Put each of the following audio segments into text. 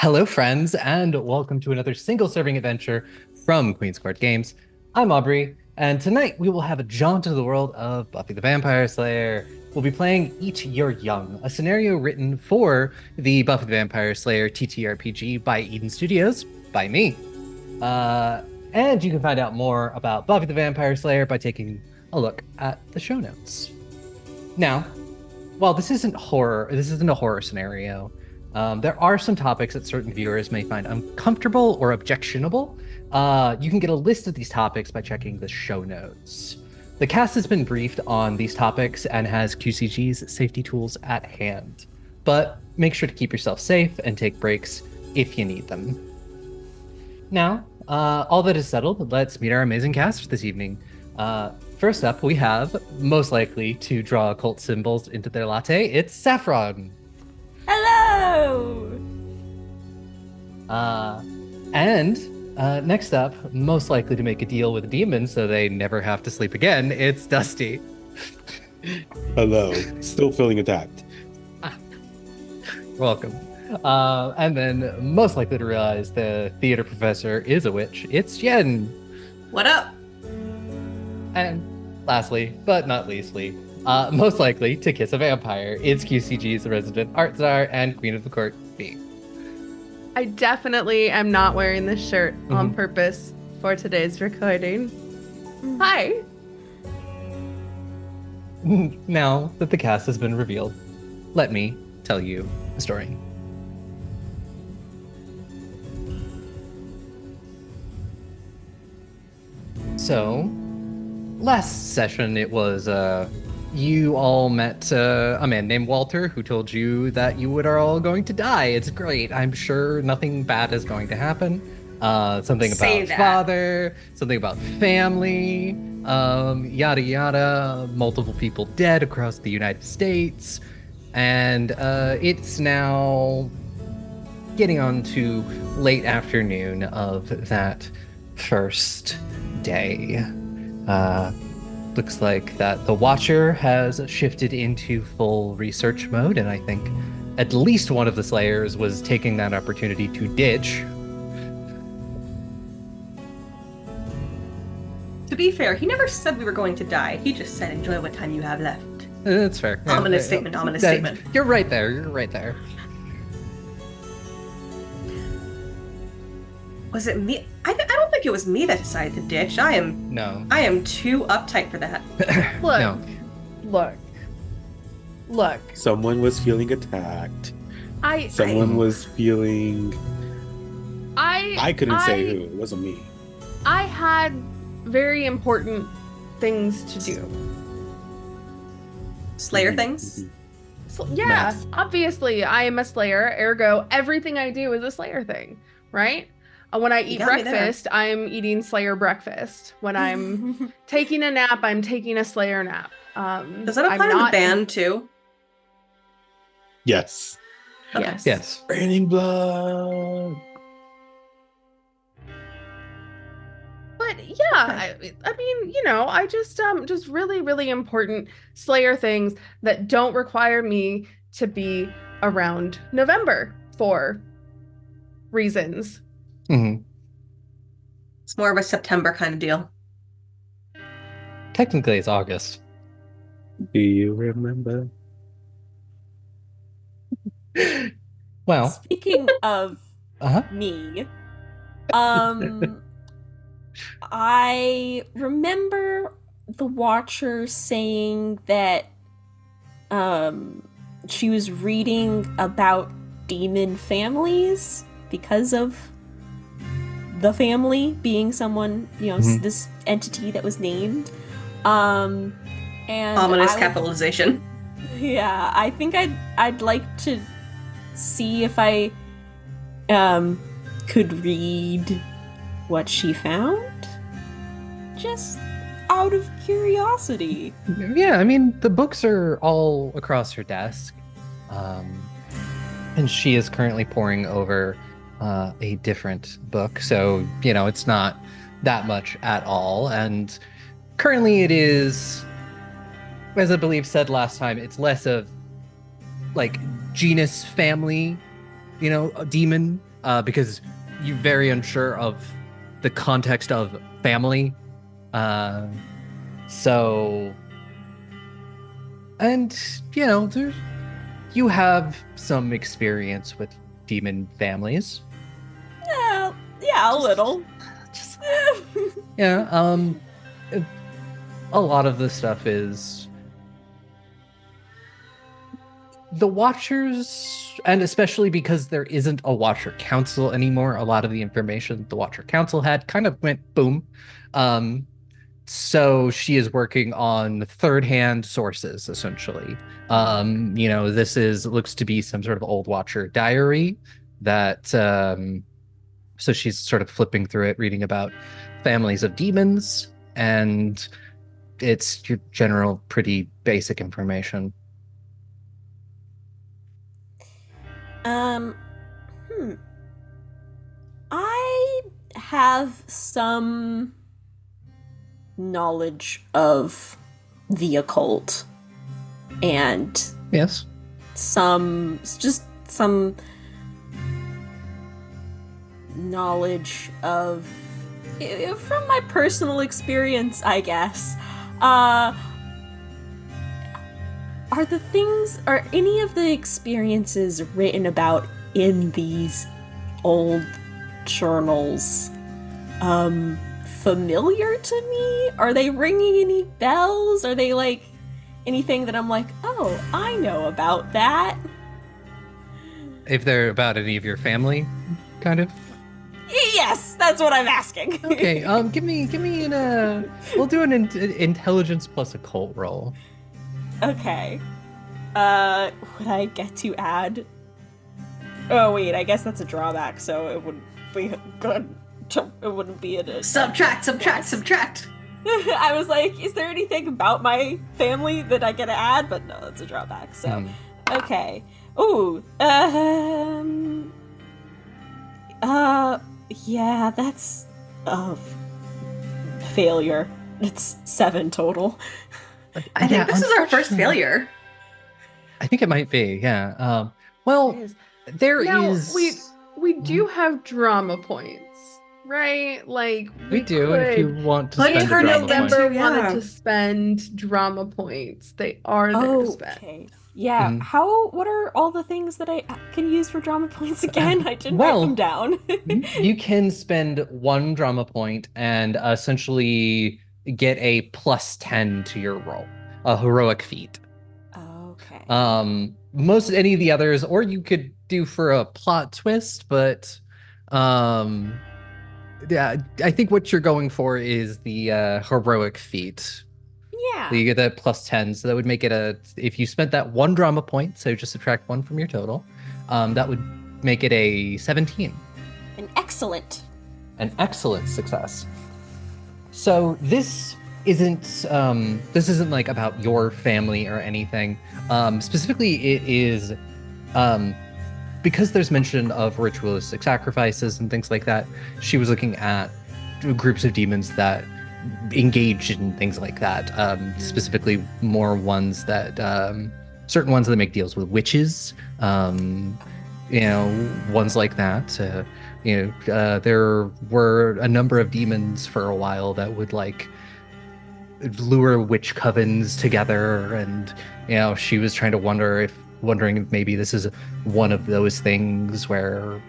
Hello, friends, and welcome to another single-serving adventure from Queen's Court Games. I'm Aubrey, and tonight we will have a jaunt into the world of Buffy the Vampire Slayer. We'll be playing Eat Your Young, a scenario written for the Buffy the Vampire Slayer TTRPG by Eden Studios, by me. And you can find out more about Buffy the Vampire Slayer by taking a look at the show notes. Now, while this isn't a horror scenario. There are some topics that certain viewers may find uncomfortable or objectionable. You can get a list of these topics by checking the show notes. The cast has been briefed on these topics and has QCG's safety tools at hand. But make sure to keep yourself safe and take breaks if you need them. Now, all that is settled, let's meet our amazing cast for this evening. First up, we have, most likely to draw occult symbols into their latte, it's Saffron. Hello! Next up, most likely to make a deal with a demon so they never have to sleep again, it's Dusty. Hello. Still feeling attacked. Welcome. And then most likely to realize the theater professor is a witch, it's Jen. What up? And lastly, but not leastly, most likely to kiss a vampire, it's QCG's resident art czar and queen of the court, B. I definitely am not wearing this shirt on purpose for today's recording. Hi. Now that the cast has been revealed, let me tell you a story. So, last session it was you all met a man named Walter who told you that you are all going to die. It's great. I'm sure nothing bad is going to happen. Something about father, something about family, yada yada, multiple people dead across the United States. And it's now getting on to late afternoon of that first day. Looks like that the Watcher has shifted into full research mode, and I think at least one of the Slayers was taking that opportunity to ditch. To be fair, he never said we were going to die. He just said enjoy what time you have left. That's fair. Ominous statement, ominous statement. You're right there, you're right there. Was it me? I don't think it was me that decided to ditch. I am too uptight for that. Look. Someone was feeling attacked. I was feeling... I couldn't say who. It wasn't me. I had very important things to do. Slayer things? Yeah, Math. Obviously I am a Slayer, ergo everything I do is a Slayer thing, right? When I eat breakfast, I'm eating Slayer breakfast. When I'm taking a nap, I'm taking a Slayer nap. Does that apply to the band too? Yes. Yes. Yes. Raining blood. But yeah, I mean, I just really, really important Slayer things that don't require me to be around November for reasons. Mm-hmm. It's more of a September kind of deal. Technically, it's August. Do you remember? Well, Speaking of me, I remember the Watcher saying that she was reading about demon families because of the family being someone, this entity that was named. And ominous capitalization. Yeah, I think I'd like to see if I could read what she found, just out of curiosity. Yeah, I mean, the books are all across her desk, and she is currently poring over a different book, so it's not that much at all. And currently it is, as I believe said last time, it's less of like genus family, a demon, because you're very unsure of the context of family. So, and you have some experience with demon families. Yeah, a little. A lot of the stuff is the Watchers, and especially because there isn't a Watcher Council anymore, a lot of the information the Watcher Council had kind of went boom. So she is working on third-hand sources, essentially. This looks to be some sort of old Watcher diary that so she's sort of flipping through it, reading about families of demons, and it's your general pretty basic information. I have some knowledge of the occult and yes, some knowledge of from my personal experience, I guess. Are any of the experiences written about in these old journals familiar to me? Are they ringing any bells? Are they like anything that I'm like, oh, I know about that? If they're about any of your family, kind of? Yes, that's what I'm asking. Okay, give me we'll do an intelligence plus occult roll. Okay. Would I get to add? Oh wait, I guess that's a drawback, so it wouldn't be good. It wouldn't be a subtract. I was like, is there anything about my family that I get to add? But no, that's a drawback. So, okay. Ooh. Yeah, that's failure. It's 7 total. I think this is our first failure. I think it might be, yeah. Well, there is. We do have drama points, right? Like we do. If you want to spend for November, wanted to spend drama points, they are there to spend. Okay. Yeah. What are all the things that I can use for drama points again? I didn't write them down. You can spend 1 drama point and essentially get a +10 to your roll, a heroic feat. Okay. Most any of the others, or you could do for a plot twist, but yeah, I think what you're going for is the heroic feat. Yeah. So you get that +10, so that would make it if you spent that 1 drama point, so just subtract 1 from your total, that would make it a 17. An excellent success. So this isn't like about your family or anything. Specifically, it is because there's mention of ritualistic sacrifices and things like that. She was looking at groups of demons that engage in things like that, specifically more ones that certain ones that make deals with witches, ones like that. There were a number of demons for a while that would like lure witch covens together, and she was trying to wondering if maybe this is one of those things where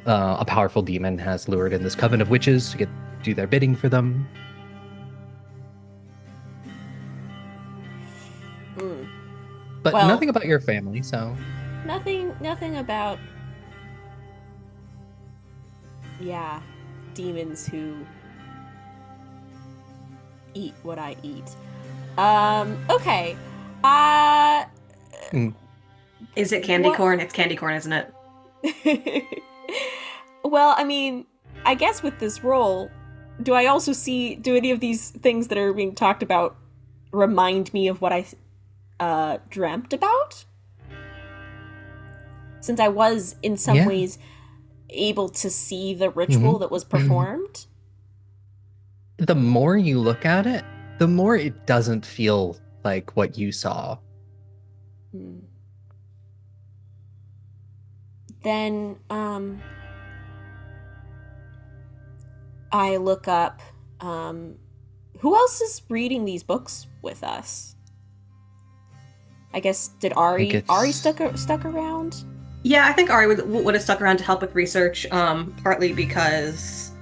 a powerful demon has lured in this coven of witches to do their bidding for them. But nothing about your family, so nothing about demons who eat what I eat. Okay. Is it candy corn? It's candy corn, isn't it? Well, I mean, I guess with this roll, do any of these things that are being talked about remind me of what I dreamt about? Since I was in some ways able to see the ritual that was performed. The more you look at it, the more it doesn't feel like what you saw. Then I look up. Who else is reading these books with us? I guess did Ari stuck around? Yeah, I think Ari would have stuck around to help with research, partly because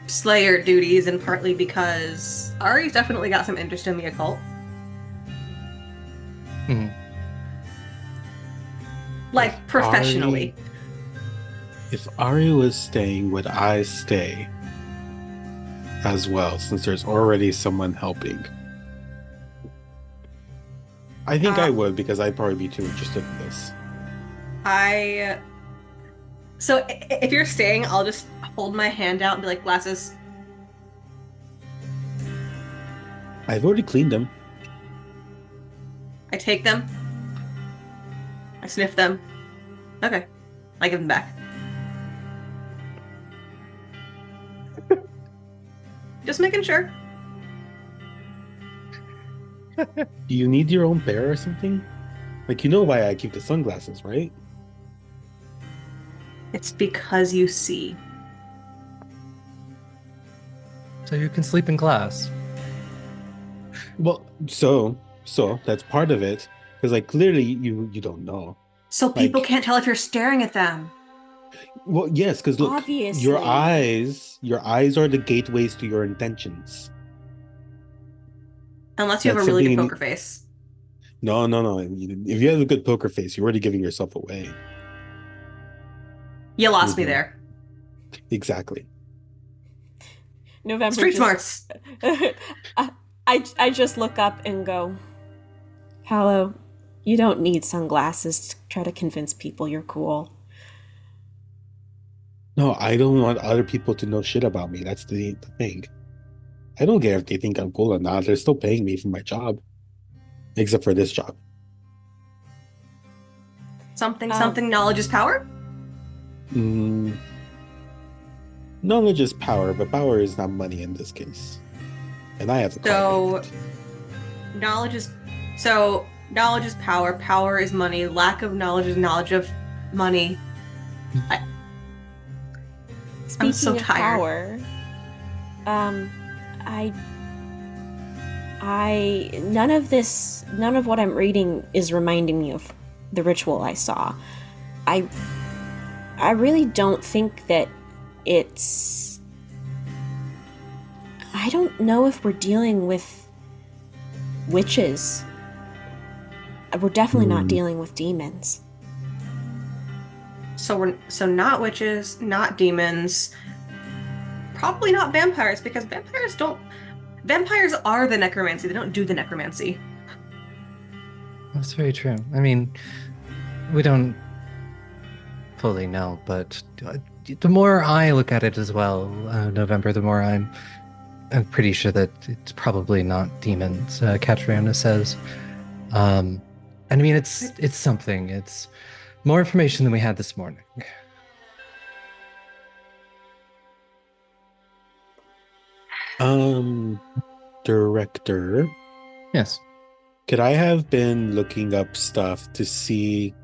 Slayer duties, and partly because Ari's definitely got some interest in the occult. Mm-hmm. Like, professionally. If Ari was staying, would I stay as well, since there's already someone helping? I think I would, because I'd probably be too interested in this. So if you're staying, I'll just hold my hand out and be like, glasses. I've already cleaned them. I take them. I sniff them. Okay. I give them back. Just making sure. Do you need your own pair or something? Like, you know why I keep the sunglasses, right? It's because you see. So you can sleep in class. Well, so that's part of it. Because, like, clearly you don't know. So people can't tell if you're staring at them. Well, yes, because look, obviously. your eyes are the gateways to your intentions. Unless you have a really good poker face. No. If you have a good poker face, you're already giving yourself away. You lost me there. Exactly. November. Street smarts. I just look up and go, Paolo, you don't need sunglasses to try to convince people you're cool. No, I don't want other people to know shit about me. That's the thing. I don't care if they think I'm cool or not. They're still paying me for my job. Except for this job. Something, knowledge is power? Knowledge is power, but power is not money in this case. And I have a So, knowledge is power. Power is money. Lack of knowledge is knowledge of money. I'm so tired. Power, none of what I'm reading is reminding me of the ritual I saw. I really don't think that it's... I don't know if we're dealing with witches. We're definitely not dealing with demons. So not witches, not demons, probably not vampires, because vampires are the necromancy. They don't do the necromancy. That's very true. I mean, we don't fully know, but the more I look at it as well, November, the more I'm pretty sure that it's probably not demons, Catriona says. And I mean, it's something. It's more information than we had this morning. Director. Yes. Could I have been looking up stuff to see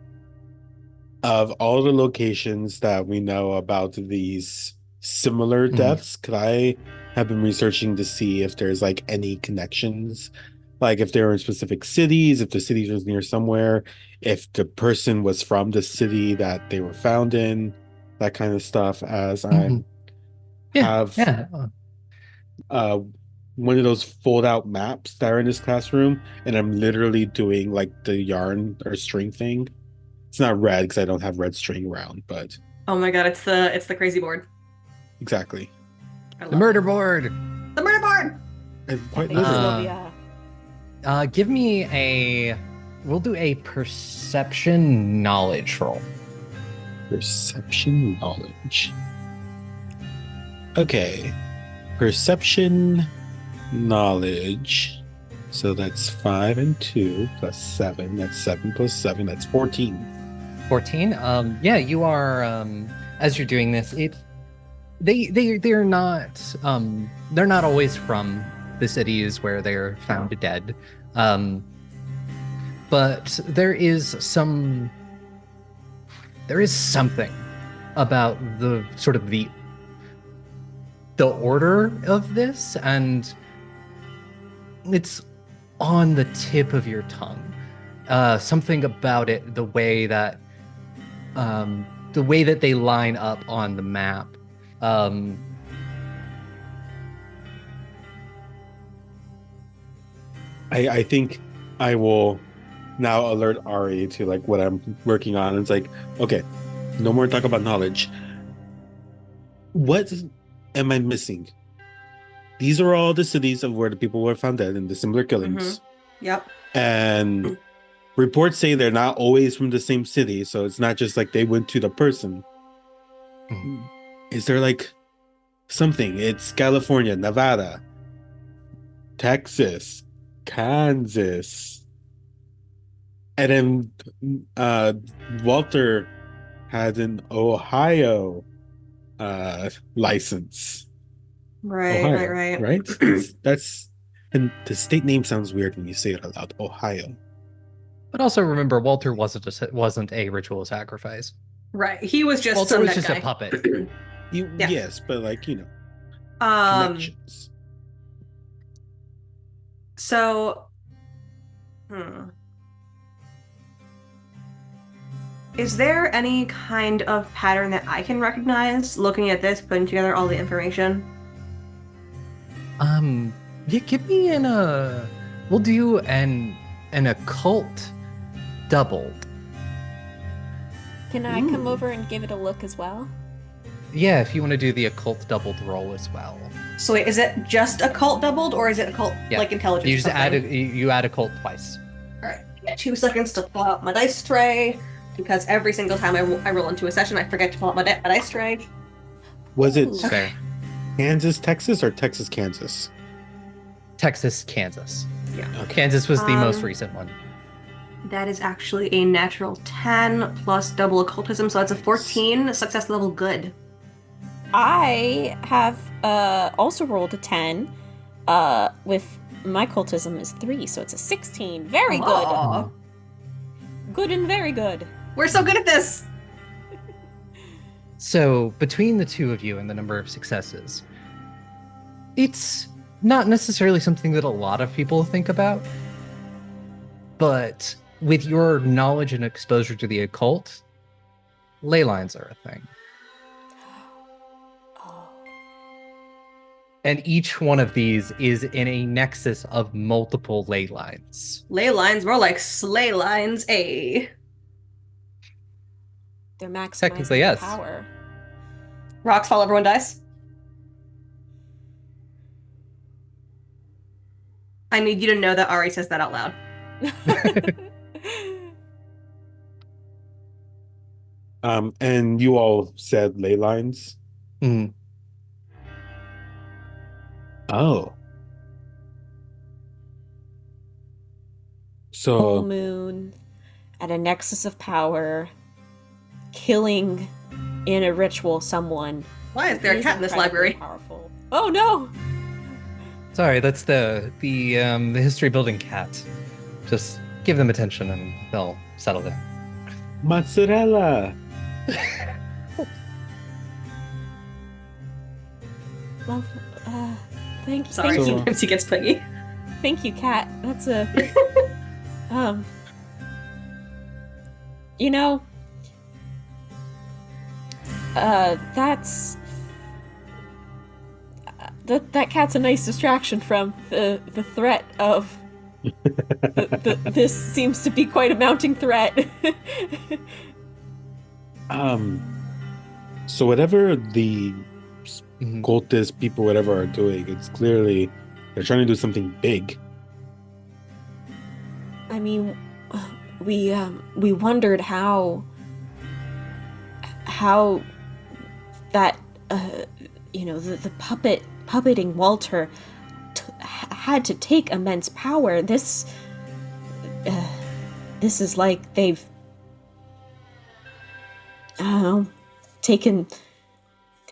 of all the locations that we know about these similar deaths? Could I have been researching to see if there's like any connections? Like if they're in specific cities, if the city was near somewhere, if the person was from the city that they were found in, that kind of stuff, as I have one of those fold-out maps that are in this classroom, and I'm literally doing like the yarn or string thing. It's not red because I don't have red string around, but... Oh my god, it's the crazy board. Exactly. The murder board! The murder board! I've quite give me we'll do a perception knowledge roll. Perception knowledge. Okay. Perception knowledge. So that's 5 and 2 plus 7. That's 7 plus 7. That's 14. 14? Yeah, you are, as you're doing this, they're not always from the cities where they're found dead. But there is something about the sort of the the order of this, and it's on the tip of your tongue. Something about it, the way that they line up on the map. I think I will now alert Ari to like what I'm working on. It's like, okay, no more talk about knowledge. What am I missing? These are all the cities of where the people were found dead in the similar killings. Yep. And reports say they're not always from the same city, so it's not just like they went to the person. Is there like something? It's California, Nevada, Texas, Kansas. And then Walter had an Ohio license. Right, Ohio, right. that's and the state name sounds weird when you say it out loud. Ohio. But also remember, Walter wasn't a ritual sacrifice. Right. He was just Walter some was dead just guy. a puppet. Yeah. Yes, but like, connections. So, is there any kind of pattern that I can recognize looking at this, putting together all the information? Yeah, give me we'll do an occult doubled. Can I come over and give it a look as well? Yeah, if you want to do the occult doubled roll as well. So wait, is it just occult doubled, or is it occult like intelligence? You just add occult twice. All right, 2 seconds to pull out my dice tray, because every single time I roll into a session, I forget to pull out my dice tray. Was it fair? Kansas, Texas, or Texas, Kansas? Texas, Kansas. Yeah. Okay. Kansas was the most recent one. That is actually a natural 10 plus double occultism, so that's a 14 success level good. I have also rolled a 10 with my cultism is 3, so it's a 16. Very good. Good and very good. We're so good at this. So between the two of you and the number of successes, it's not necessarily something that a lot of people think about, but with your knowledge and exposure to the occult, ley lines are a thing. And each one of these is in a nexus of multiple ley lines. Ley lines, more like slay lines, eh? They're maximizing Technically, yes. power. Rocks fall, everyone dies. I need you to know that Ari says that out loud. And you all said ley lines. Oh. So full moon at a nexus of power, killing in a ritual someone. Why is there a cat in this library? Powerful. Oh no! Sorry, that's the history building cat. Just give them attention and they'll settle down. mozzarella. Well, thank you. Sorry, So- sometimes he gets piggy. Thank you, Kat. That's a you know, that's that cat's a nice distraction from the threat of this seems to be quite a mounting threat. So whatever the cultist people, whatever, are doing, it's clearly they're trying to do something big. I mean, we wondered how that the puppeting Walter had to take immense power. This is like they've taken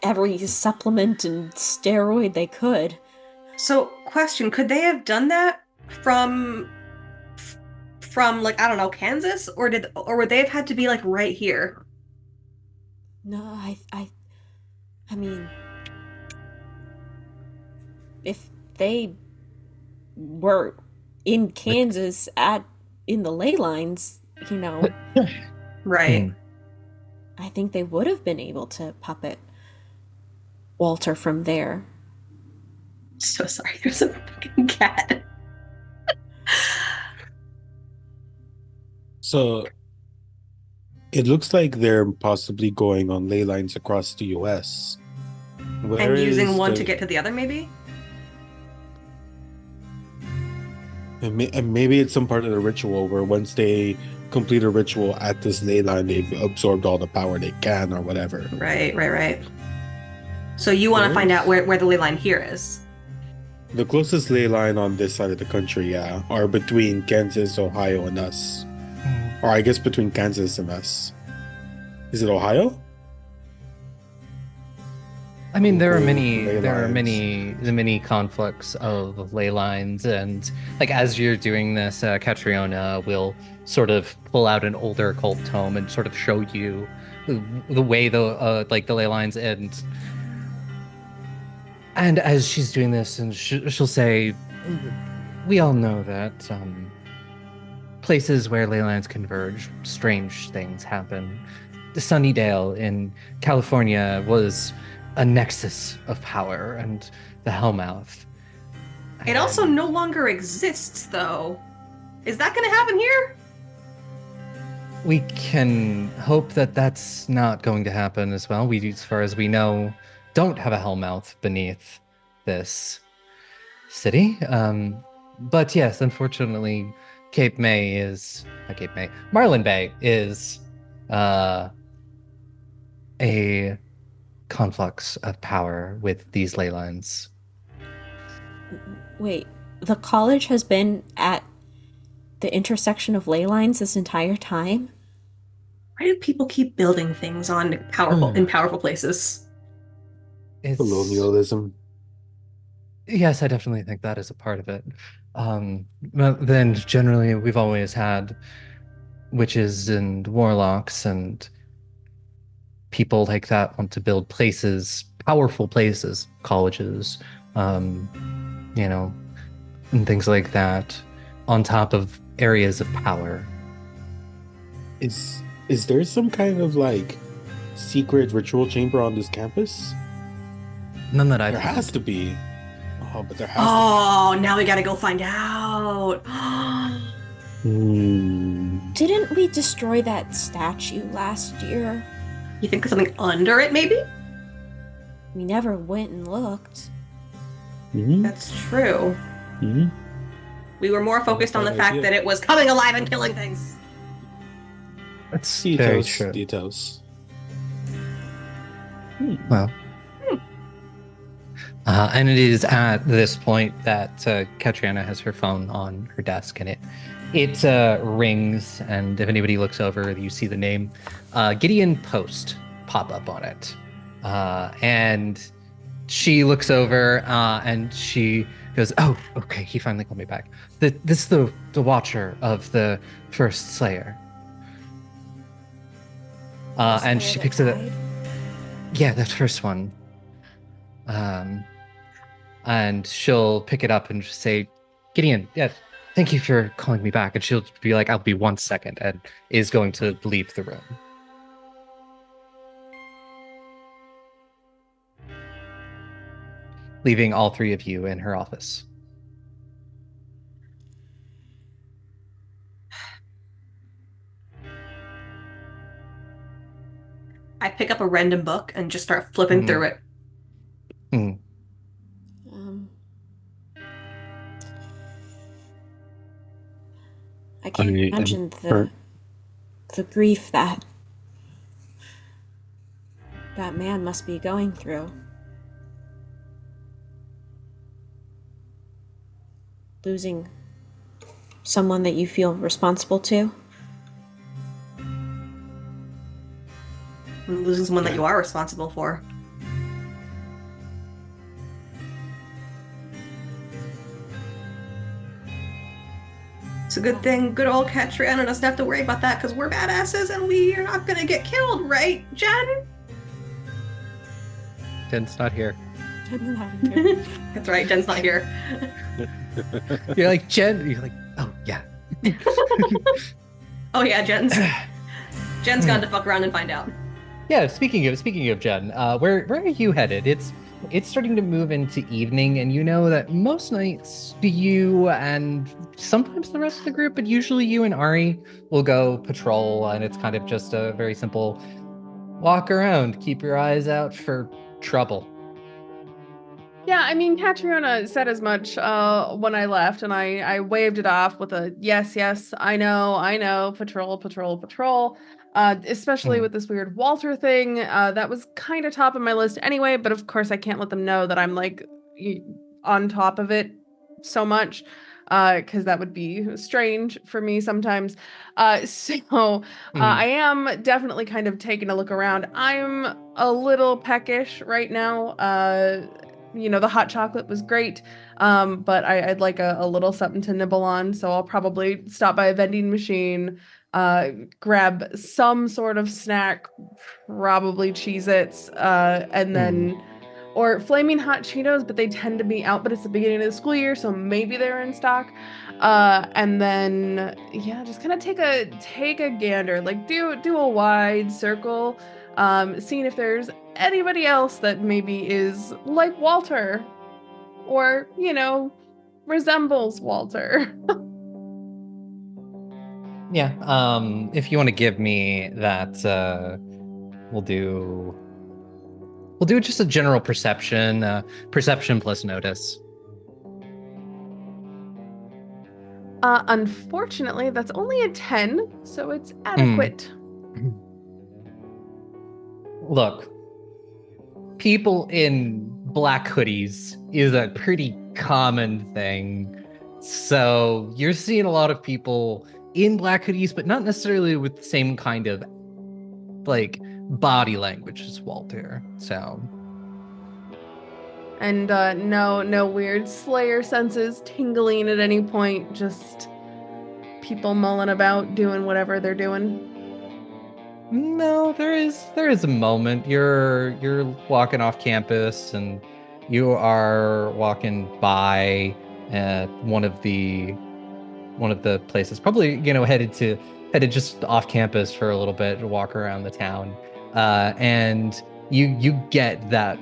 every supplement and steroid they could. So, question, could they have done that from like, I don't know, Kansas? Or would they have had to be like right here? No, I mean, if they were in Kansas in the ley lines, Right. I think they would have been able to puppet Walter from there. So sorry, there's a fucking cat. So it looks like they're possibly going on ley lines across the US. Where And using is one to get to the other, maybe? And maybe it's some part of the ritual where once they complete a ritual at this ley line, they've absorbed all the power they can or whatever. Right. So you want to find out where the ley line here is? The closest ley line on this side of the country, yeah, are between Kansas, Ohio, and us. Or I guess between Kansas and us. Is it Ohio? I mean, there are Ley many conflicts of ley lines, and like as you're doing this, Catriona will sort of pull out an older occult tome and sort of show you the way the ley lines end. And as she's doing this, and she'll say, "We all know that places where ley lines converge, strange things happen. The Sunnydale in California was a nexus of power, and the Hellmouth. It also no longer exists, though. Is that going to happen here? We can hope that that's not going to happen as well. We, as far as we know, don't have a Hellmouth beneath this city. But yes, unfortunately, Marlin Bay is a conflux of power with these ley lines. Wait, the college has been at the intersection of ley lines this entire time? Why do people keep building things on powerful places? It's Colonialism. Yes, I definitely think that is a part of it. But then generally we've always had witches and warlocks and people like that want to build places, powerful places, colleges, and things like that, on top of areas of power. Is there some kind of like secret ritual chamber on this campus? None that I've There has to be. Oh, but there has Oh, now we gotta go find out. to be. Didn't we destroy that statue last year? You think there's something under it, maybe? We never went and looked. That's true. We were more focused on the fact that it was coming alive and killing things. That's very true. Details. Well. And it is at this point that Catriona has her phone on her desk, and it rings, and if anybody looks over, you see the name Gideon Post pop up on it. And she looks over and she goes, "Oh, okay, he finally called me back. This is the Watcher of the first Slayer." And she picks it up. Yeah, that first one. And she'll pick it up and just say, "Gideon, yeah, thank you for calling me back." And she'll be like, "I'll be 1 second," and is going to leave the room. Leaving all three of you in her office. I pick up a random book and just start flipping through it. I can't imagine the grief that man must be going through. Losing someone that you feel responsible to. And losing someone that you are responsible for. It's a good thing good old Catriona doesn't have to worry about that because we're badasses and we are not going to get killed, right, Jen? Jen's not here. Jen's not here. That's right, Jen's not here. You're like, Jen, you're like, oh yeah. Oh yeah, Jen's gone to fuck around and find out. Yeah, speaking of Jen, where are you headed? It's starting to move into evening, and you know that most nights you and sometimes the rest of the group, but usually you and Ari will go patrol, and it's kind of just a very simple walk around, keep your eyes out for trouble. Yeah, I mean, Catriona said as much when I left, and I waved it off with a yes, yes, I know, patrol, patrol, patrol. Especially Mhm. with this weird Walter thing. That was kind of top of my list anyway, but of course I can't let them know that I'm like on top of it so much, because that would be strange for me sometimes. So I Mhm. am definitely kind of taking a look around. I'm a little peckish right now. The hot chocolate was great, but I'd like a little something to nibble on, so I'll probably stop by a vending machine, grab some sort of snack, probably Cheez-Its, and Mhm. then or flaming hot Cheetos, but they tend to be out, but it's the beginning of the school year, so maybe they're in stock. And then yeah, just kind of take a gander, like do a wide circle, seeing if there's anybody else that maybe is like Walter or, resembles Walter. Yeah, if you want to give me that, we'll do just a general perception, perception plus notice. Unfortunately, that's only a 10, so it's Mm. adequate. Look, people in black hoodies is a pretty common thing. So you're seeing a lot of people in black hoodies, but not necessarily with the same kind of like body language as Walter. So And no weird Slayer senses tingling at any point, just people mulling about doing whatever they're doing. no, there is a moment. You're walking off campus and you are walking by one of the places, probably, headed just off campus for a little bit to walk around the town. And you get that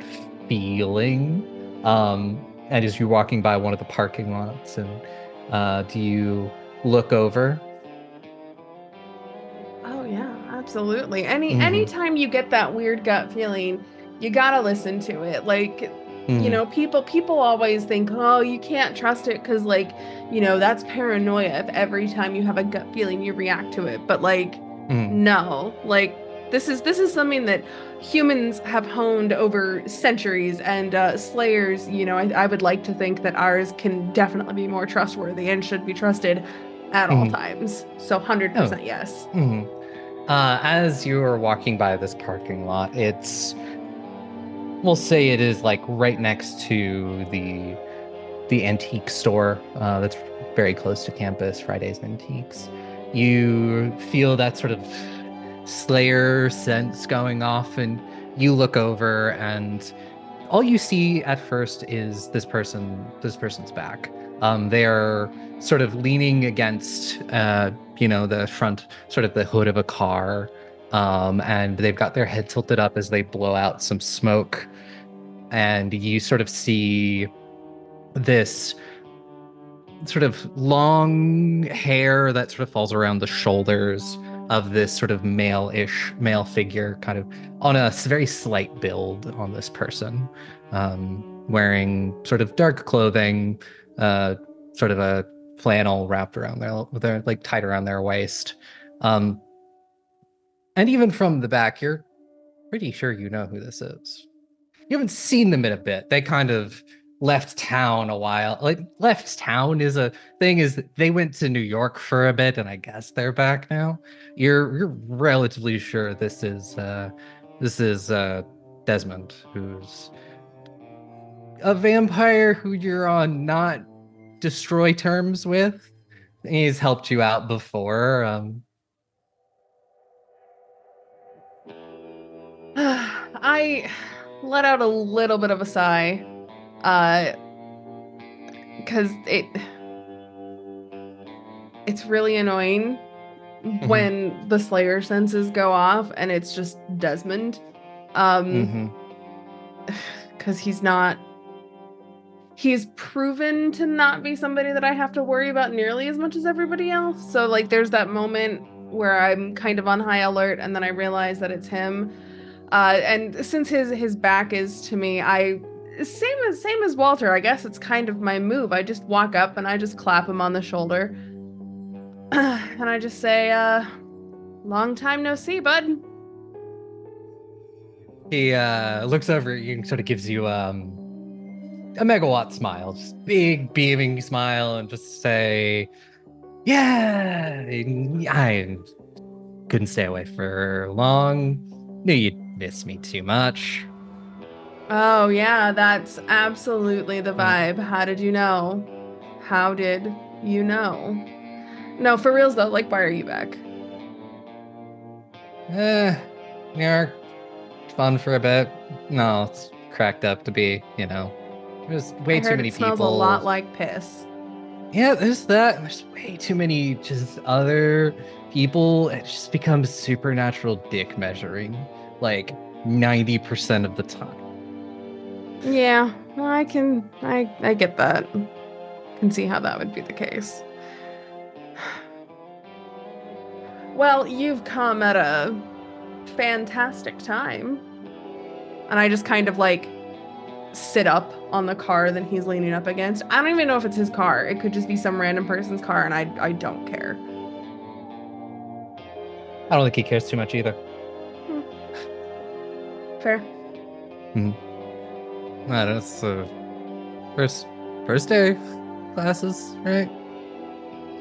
feeling. And as you're walking by one of the parking lots, and do you look over? Oh yeah, absolutely. Hmm. Anytime you get that weird gut feeling, you gotta listen to it. Like, Hmm. people always think, oh, you can't trust it because like, that's paranoia if every time you have a gut feeling you react to it. But like, Hmm. no, like this is something that humans have honed over centuries, and slayers, I would like to think that ours can definitely be more trustworthy and should be trusted at all Hmm. times. So Oh. 100% yes. Hmm. As you're walking by this parking lot, we'll say it is like right next to the antique store that's very close to campus, Friday's Antiques. You feel that sort of Slayer sense going off, and you look over, and all you see at first is this person's back. They are sort of leaning against the front, sort of the hood of a car. And they've got their head tilted up as they blow out some smoke. And you sort of see this sort of long hair that sort of falls around the shoulders of this sort of male figure, kind of on a very slight build on this person, wearing sort of dark clothing, uh, sort of a flannel wrapped around their like tied around their waist. Um, and even from the back, you're pretty sure you know who this is. You haven't seen them in a bit. They kind of left town a while. Like left town is a thing, is that they went to New York for a bit and I guess they're back now. You're relatively sure this is Desmond, who's a vampire who you're on not destroy terms with. He's helped you out before. I let out a little bit of a sigh. Because it's really annoying when the Slayer senses go off and it's just Desmond. Because he's proven to not be somebody that I have to worry about nearly as much as everybody else. So like there's that moment where I'm kind of on high alert and then I realize that it's him. And since his back is to me, same as Walter, I guess it's kind of my move. I just walk up and I just clap him on the shoulder. And I just say, long time no see, bud. He looks over at you and sort of gives you a megawatt smile, just big beaming smile, and just say, yeah, I couldn't stay away for long. Knew you'd miss me too much. Oh yeah, that's absolutely the vibe. How did you know? How did you know? No, for reals though, like why are you back? Yeah, fun for a bit. No, it's cracked up to be, there's way too many it smells people. A lot like piss. Yeah, there's that. There's way too many just other people. It just becomes supernatural dick measuring, like 90% of the time. Yeah, I get that. Can see how that would be the case. Well, you've come at a fantastic time. And I just kind of like sit up on the car that he's leaning up against. I don't even know if it's his car. It could just be some random person's car, and I don't care. I don't think he cares too much either. Fair. No, that's first day of classes, right?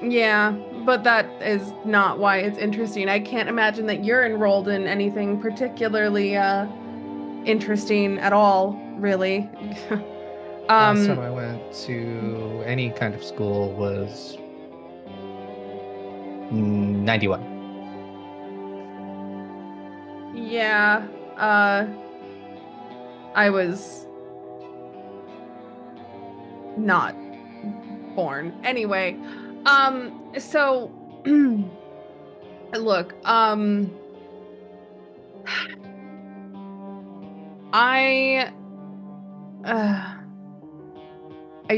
Yeah, but that is not why it's interesting. I can't imagine that you're enrolled in anything particularly interesting at all, really. Last time I went to any kind of school was 91. Yeah, I was not born. Anyway, so look, I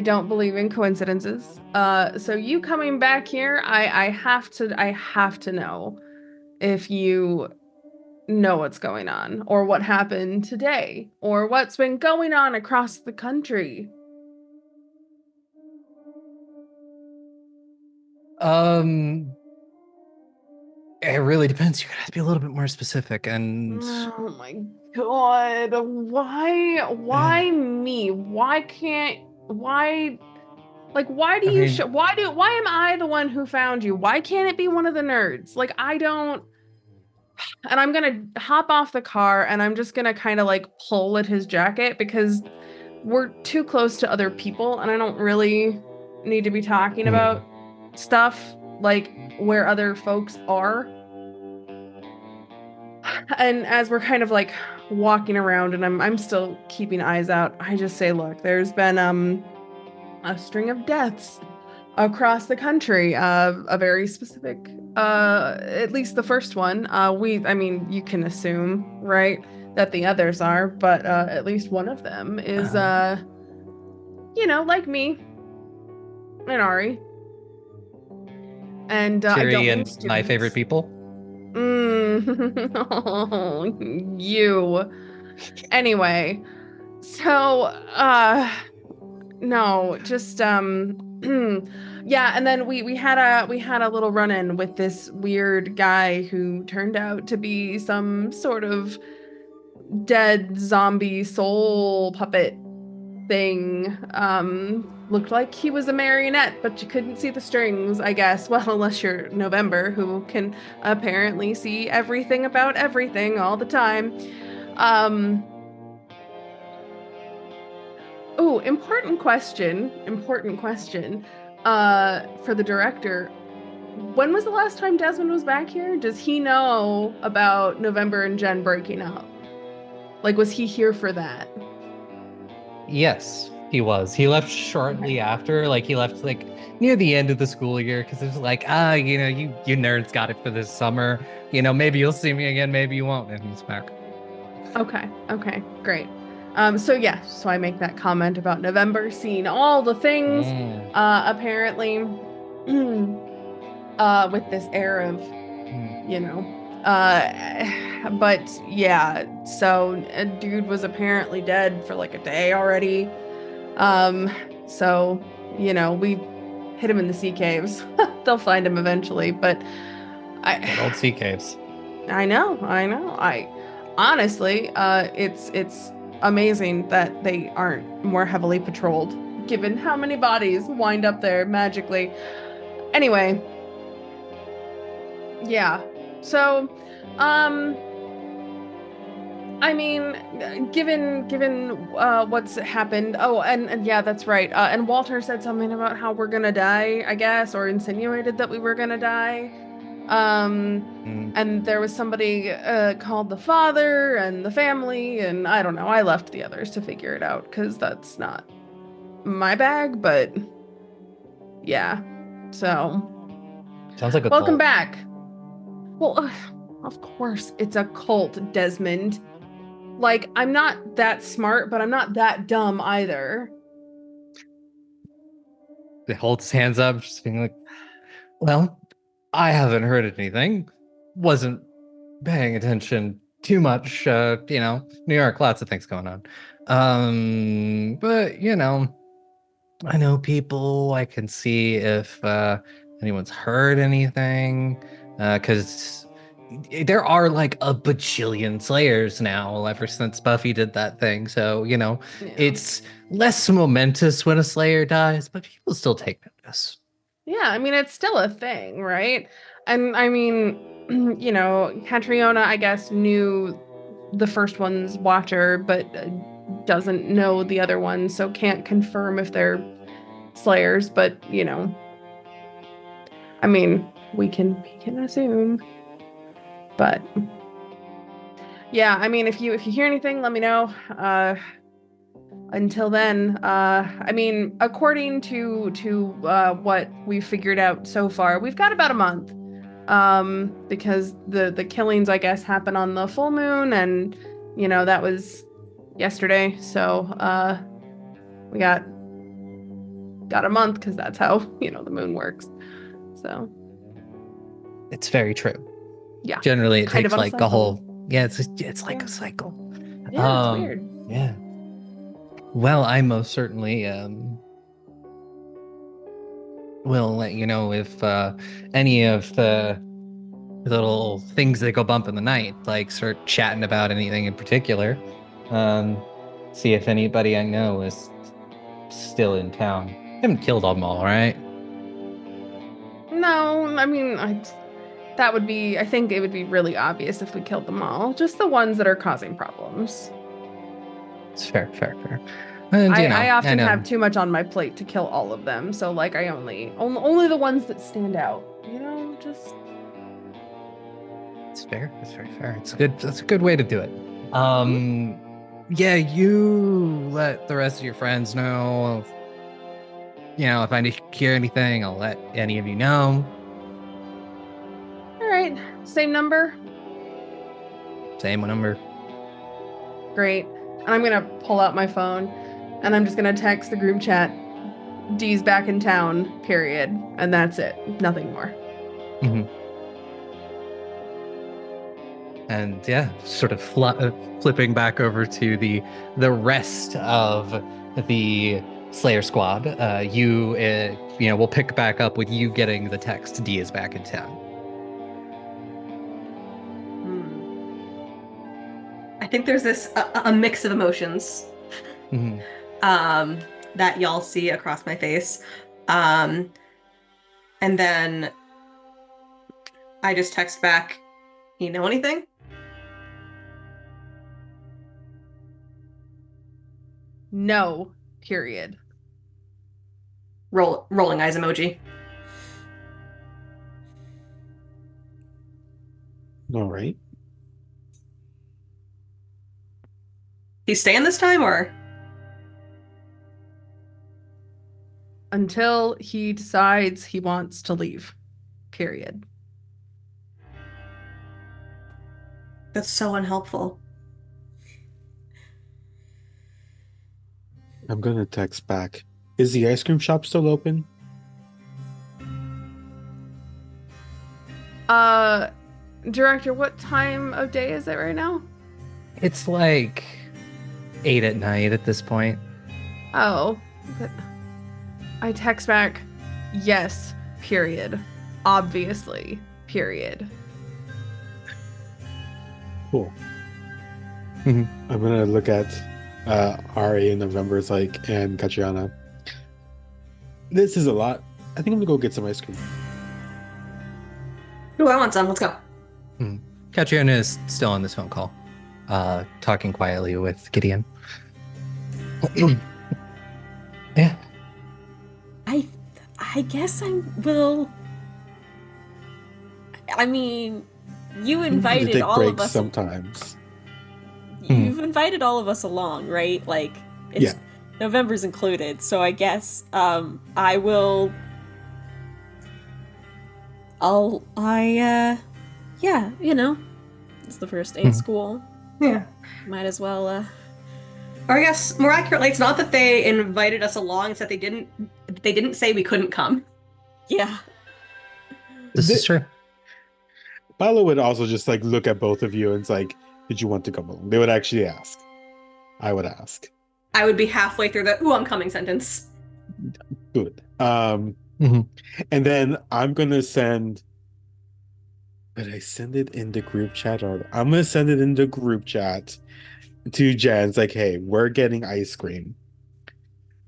don't believe in coincidences. So you coming back here, I have to know if you know what's going on or what happened today or what's been going on across the country. It really depends. You're gonna have to be a little bit more specific. And oh my god, why me? Why why am I the one who found you? Why can't it be one of the nerds? Like I don't. And I'm gonna hop off the car and I'm just gonna kind of like pull at his jacket because we're too close to other people and I don't really need to be talking about stuff like where other folks are. And as we're kind of like walking around and I'm still keeping eyes out, I just say, look, there's been a string of deaths across the country, a very specific, at least the first one. I mean, you can assume, right, that the others are, but at least one of them is, like me and Ari. And I don't mean students. My favorite people. Oh, you. Anyway, so no, just yeah, and then we had a little run-in with this weird guy who turned out to be some sort of dead zombie soul puppet thing. Looked like he was a marionette, but you couldn't see the strings, I guess. Well, unless you're November, who can apparently see everything about everything all the time. Oh, important question for the director. When was the last time Desmond was back here? Does he know about November and Jen breaking up? Like, was he here for that? Yes, He was. He left shortly after. Like he left like near the end of the school year because it was like, you nerds got it for this summer. Maybe you'll see me again, maybe you won't. And he's back. Okay. Okay. Great. So I make that comment about November seeing all the things, apparently, with this air of, but yeah, so a dude was apparently dead for like a day already. So, we hit him in the sea caves. They'll find him eventually, but Good old sea caves. I know. Honestly, it's amazing that they aren't more heavily patrolled, given how many bodies wind up there magically. Anyway, yeah. So, I mean, given what's happened. Oh, and yeah, that's right. And Walter said something about how we're gonna die, I guess, or insinuated that we were gonna die. And there was somebody called the father and the family, and I don't know. I left the others to figure it out because that's not my bag. But yeah, so sounds like a welcome cult. back. Well, of course it's a cult, Desmond. Like, I'm not that smart, but I'm not that dumb either. He holds his hands up, just being like, well, I haven't heard anything. Wasn't paying attention too much. New York, lots of things going on. But I know people. I can see if anyone's heard anything. Because there are like a bajillion Slayers now ever since Buffy did that thing. So, it's less momentous when a Slayer dies, but people still take notice. Yeah, I mean, it's still a thing, right? And I mean, Catriona, I guess, knew the first one's watcher, but doesn't know the other one, so can't confirm if they're Slayers, but, I mean, we can assume. But yeah, I mean, if you hear anything, let me know. Until then, I mean, according to what we've figured out so far, we've got about a month. Because the killings, I guess, happen on the full moon, and that was yesterday. So we got a month because that's how the moon works. So it's very true. Yeah, generally it kind takes of like a whole it's like a cycle. Yeah, it's weird. Yeah. Well, I most certainly will let you know if any of the little things that go bump in the night like start chatting about anything in particular. See if anybody I know is still in town. Haven't killed them all, right? No, I mean, I think it would be really obvious if we killed them all. Just the ones that are causing problems. It's fair. And I often have too much on my plate to kill all of them, so like I only the ones that stand out. Just it's fair. It's very fair. That's a good way to do it. Yeah, you let the rest of your friends know. If I hear anything, I'll let any of you know. All right, same number. Same number. Great. And I'm gonna pull out my phone, and I'm just gonna text the group chat. Dee's back in town. Period. And that's it. Nothing more. Mm-hmm. And yeah, sort of flipping back over to the rest of the Slayer squad. We'll pick back up with you getting the text. Dee is back in town. I think there's this a mix of emotions that y'all see across my face, and then I just text back, "You know anything?" No. Period. Rolling eyes emoji. All right. He's staying this time, or? until he decides he wants to leave. Period. That's so unhelpful. I'm gonna text back. Is the ice cream shop still open? Director, what time of day is it right now? It's like 8 at night at this point. Oh, but I text back, yes, period. Obviously, period. Cool. Mhm. I'm gonna look at Ari in November's and Catriona. This is a lot. I think I'm gonna go get some ice cream. Ooh, I want some. Let's go. Catriona is still on this phone call, talking quietly with Gideon. Yeah. I guess I will. I mean, you To invited take all breaks of us. sometimes. You've invited all of us along, right? Like, it's Yeah. November's included, so I guess I will. Yeah, it's the first day of school. Yeah. Might as well. Or I guess more accurately, it's not that they invited us along; it's that they didn't say we couldn't come. Yeah. This is true. Paolo would also just look at both of you and it's did you want to come along? They would actually ask. I would ask. I would be halfway through the "ooh, I'm coming" sentence. Good. And then I'm gonna send. But I send it in the group chat, or I'm gonna send it in the group chat to Jen. It's hey, we're getting ice cream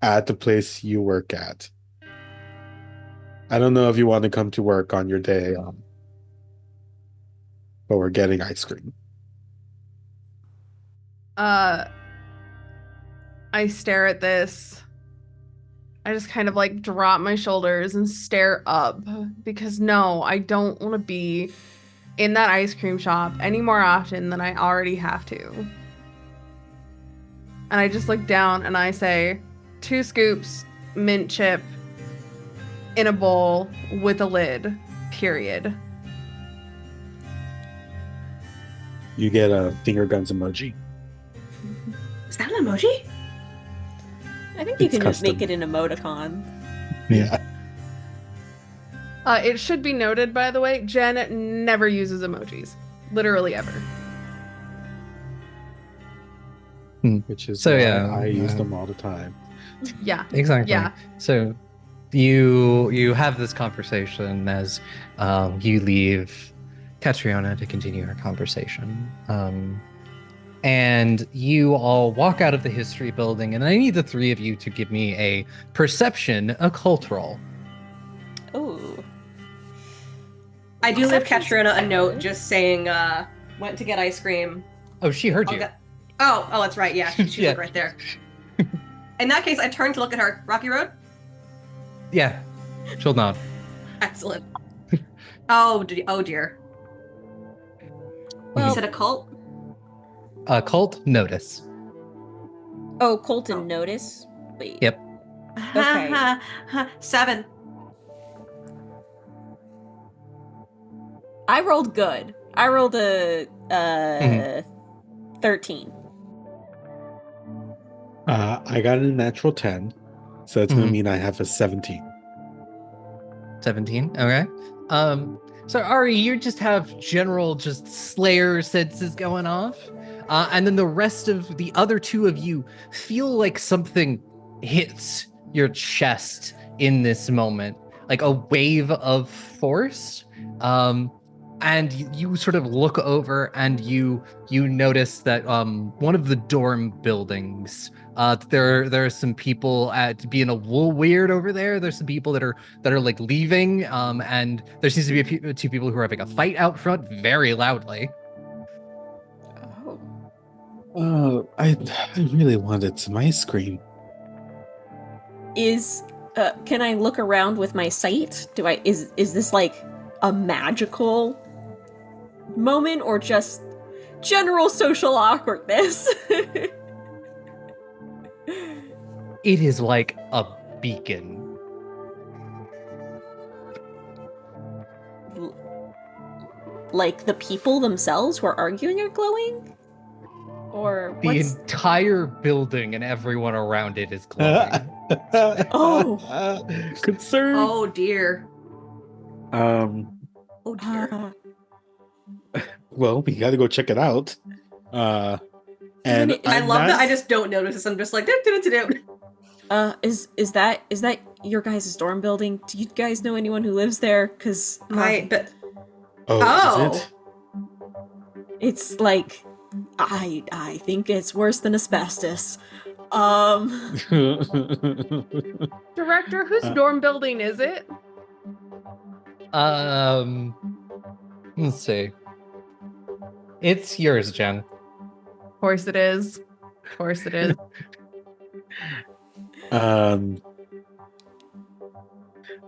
at the place you work at. I don't know if you want to come to work on your day, but we're getting ice cream. I stare at this. I just kind of drop my shoulders and stare up because no, I don't want to be in that ice cream shop any more often than I already have to. And I just look down and I say, 2 scoops, mint chip, in a bowl with a lid, period. You get a finger guns emoji. Is that an emoji? I think you It's can just custom. make it an emoticon. Yeah. It should be noted, by the way, Jen never uses emojis. Literally ever. Which is So, why yeah, I use them all the time. Yeah. Exactly. Yeah. So you have this conversation as you leave Catriona to continue her conversation. And you all walk out of the history building, and I need the 3 of you to give me a perception occult roll. Oh. I do leave Perception's Katrina a note good. just saying, went to get ice cream. Oh, she heard I'll you. get- Oh, that's right. Yeah, she's Yeah. right there. In that case, I turn to look at her. Rocky Road? Yeah, she'll nod. Excellent. Oh dear. Well- You said a cult? Occult notice. Oh, Colton notice. Wait. Yep. Okay. 7. I rolled good. I rolled a 13. I got a natural 10, so that's gonna mean I have a 17. 17. Okay. So Ari, you just have general Slayer senses going off. And then the rest of the other 2 of you feel like something hits your chest in this moment, like a wave of force. And you sort of look over and you notice that one of the dorm buildings, there are some people being a little weird over there. There's some people that are leaving, and there seems to be 2 people who are having a fight out front very loudly. Oh. I really wanted some ice cream. Can I look around with my sight? Is this a magical moment or just general social awkwardness? It is like a beacon. like the people themselves who are arguing are glowing? Or The what's... entire building and everyone around it is glowing. Oh. Concern. Oh dear. Um. Oh dear. Well, we got to go check it out. And I I'm love not... that I just don't notice this. I'm just like, do. Is that your guys' dorm building? Do you guys know anyone who lives there? Because But Oh, is it? it's like I think it's worse than asbestos. Director, whose dorm building is it? Let's see. It's yours, Jen. Of course it is. Of course it is.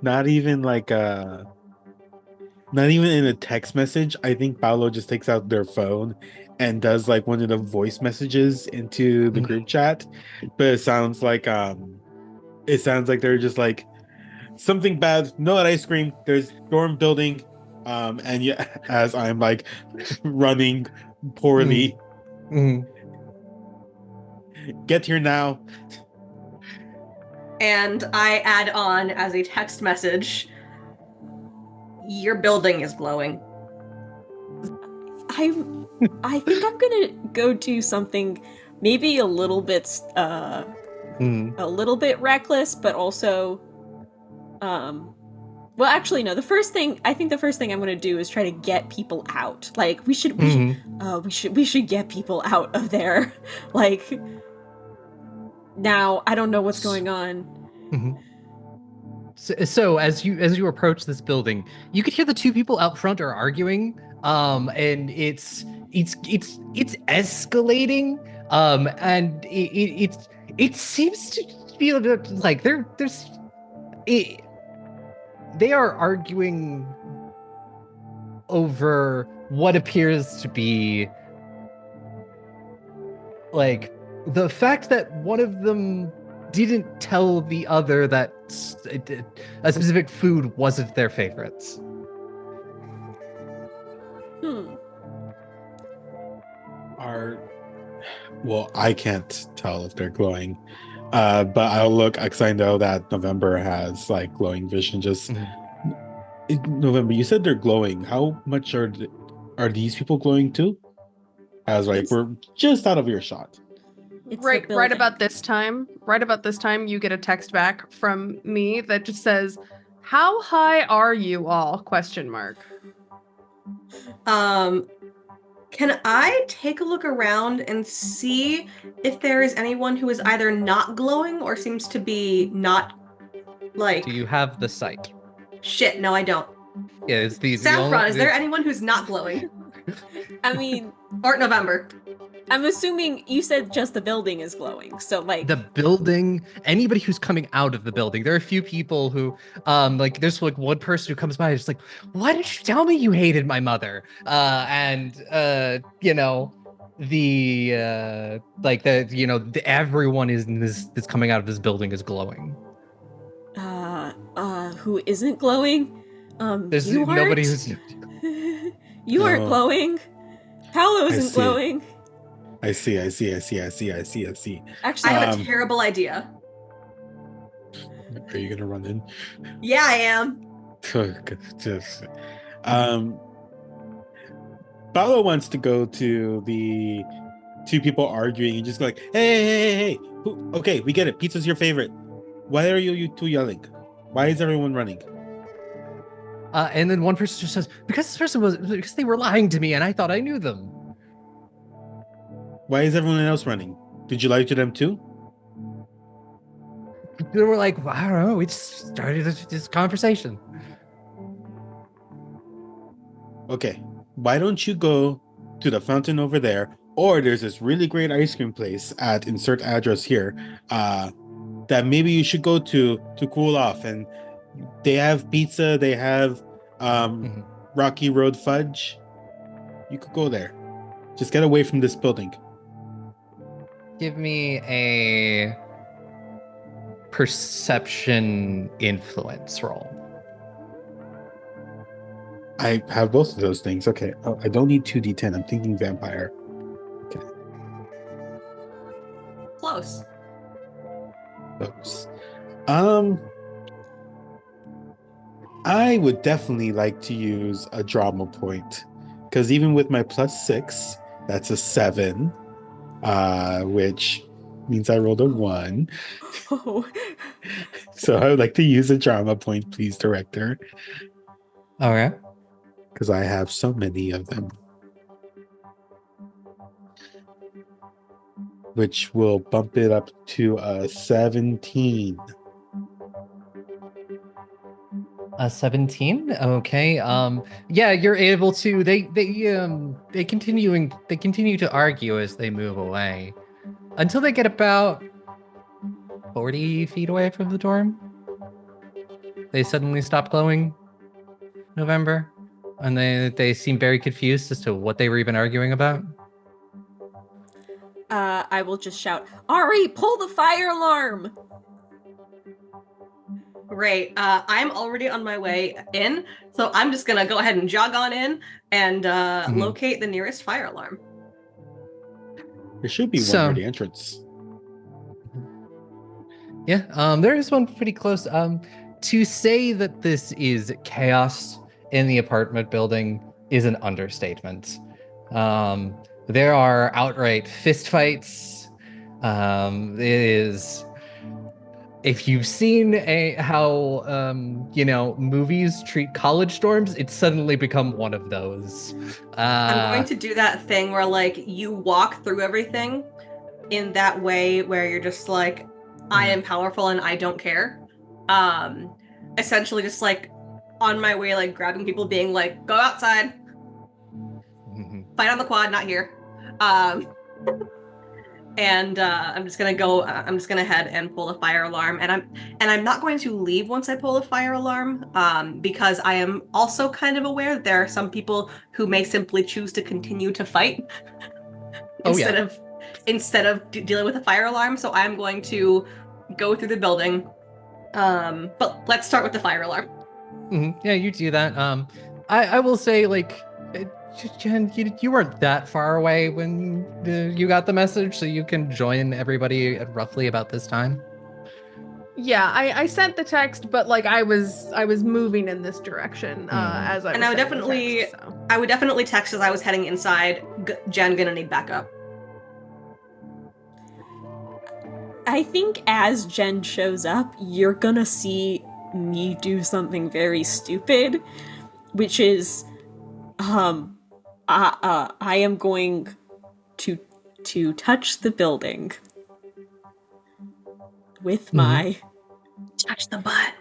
Not even like not even in a text message. I think Paolo just takes out their phone and does like one of the voice messages into the group chat. But it sounds like they're just like, something bad, no ice cream, there's dorm building. And yeah, as I'm like running poorly. Get here now. And I add on as a text message, your building is glowing. I think I'm gonna go do something maybe a little bit reckless, but also well, actually no, the first thing I'm gonna do is try to get people out. Like we should get people out of there. Like now I don't know what's going on. So as you approach this building, you could hear the two people out front are arguing. And it's escalating. And it seems to feel like they are arguing over what appears to be like the fact that one of them didn't tell the other that a specific food wasn't their favorites. Well, I can't tell if they're glowing. But I'll look because I know that November has like glowing vision. Just November, you said they're glowing. How much are these people glowing too? As like we're just out of earshot. Right about this time, you get a text back from me that just says, "How high are you all?" ? Can I take a look around and see if there is anyone who is either not glowing or seems to be not like... Do you have the sight? Shit, no, I don't. Yeah, it's Saffron, is there anyone who's not glowing? I mean, or November. I'm assuming you said just the building is glowing, so like the building, anybody who's coming out of the building. There are a few people who, like there's like one person who comes by and is like, "Why did you tell me you hated my mother?" You know, everyone is in this coming out of this building is glowing. Who isn't glowing? There's you nobody aren't? who's you aren't glowing. Paolo isn't glowing. I see. Actually, Actually, I have a terrible idea. Are you gonna run in? Yeah, I am. Paolo wants to go to the two people arguing and just go like, hey. Okay, we get it. Pizza's your favorite. Why are you two yelling? Why is everyone running? And then one person just says, because they were lying to me and I thought I knew them. Why is everyone else running? Did you lie to them too? They were like, well, I don't know. We just started this conversation. Okay, why don't you go to the fountain over there? Or there's this really great ice cream place at insert address here that maybe you should go to cool off. And they have pizza. They have Rocky Road fudge. You could go there. Just get away from this building. Give me a perception influence roll. I have both of those things. Okay. Oh, I don't need 2d10. I'm thinking vampire. Okay. Close. Those. I would definitely like to use a drama point because even with my +6, that's a 7, which means I rolled a 1. Oh. So I would like to use a drama point, please, director, Okay. because I have so many of them, which will bump it up to a 17. A 17. Okay. Yeah, you're able to. They continue to argue as they move away until they get about 40 feet away from the dorm. They suddenly stop glowing, November, and they seem very confused as to what they were even arguing about. I will just shout, Ari, pull the fire alarm! Great. I'm already on my way in, so I'm just gonna go ahead and jog on in and locate the nearest fire alarm. There should be one near the entrance. Yeah, there is one pretty close. To say that this is chaos in the apartment building is an understatement. There are outright fistfights. It is. If you've seen how movies treat college dorms, it's suddenly become one of those. I'm going to do that thing where like you walk through everything in that way where you're just like, I am powerful and I don't care. Essentially just like on my way, like grabbing people, being like, go outside, fight on the quad, not here. And I'm just gonna head and pull the fire alarm, and I'm not going to leave once I pull the fire alarm, because I am also kind of aware that there are some people who may simply choose to continue to fight instead of dealing with a fire alarm. So I'm going to go through the building, but let's start with the fire alarm. Yeah, you do that. I will say, like, Jen, you weren't that far away when you got the message, so you can join everybody at roughly about this time. Yeah, I sent the text, but like I was moving in this direction as I was. And I would definitely text as I was heading inside. Jen, gonna need backup. I think as Jen shows up, you're gonna see me do something very stupid, which is, I am going to touch the building with my touch the butt.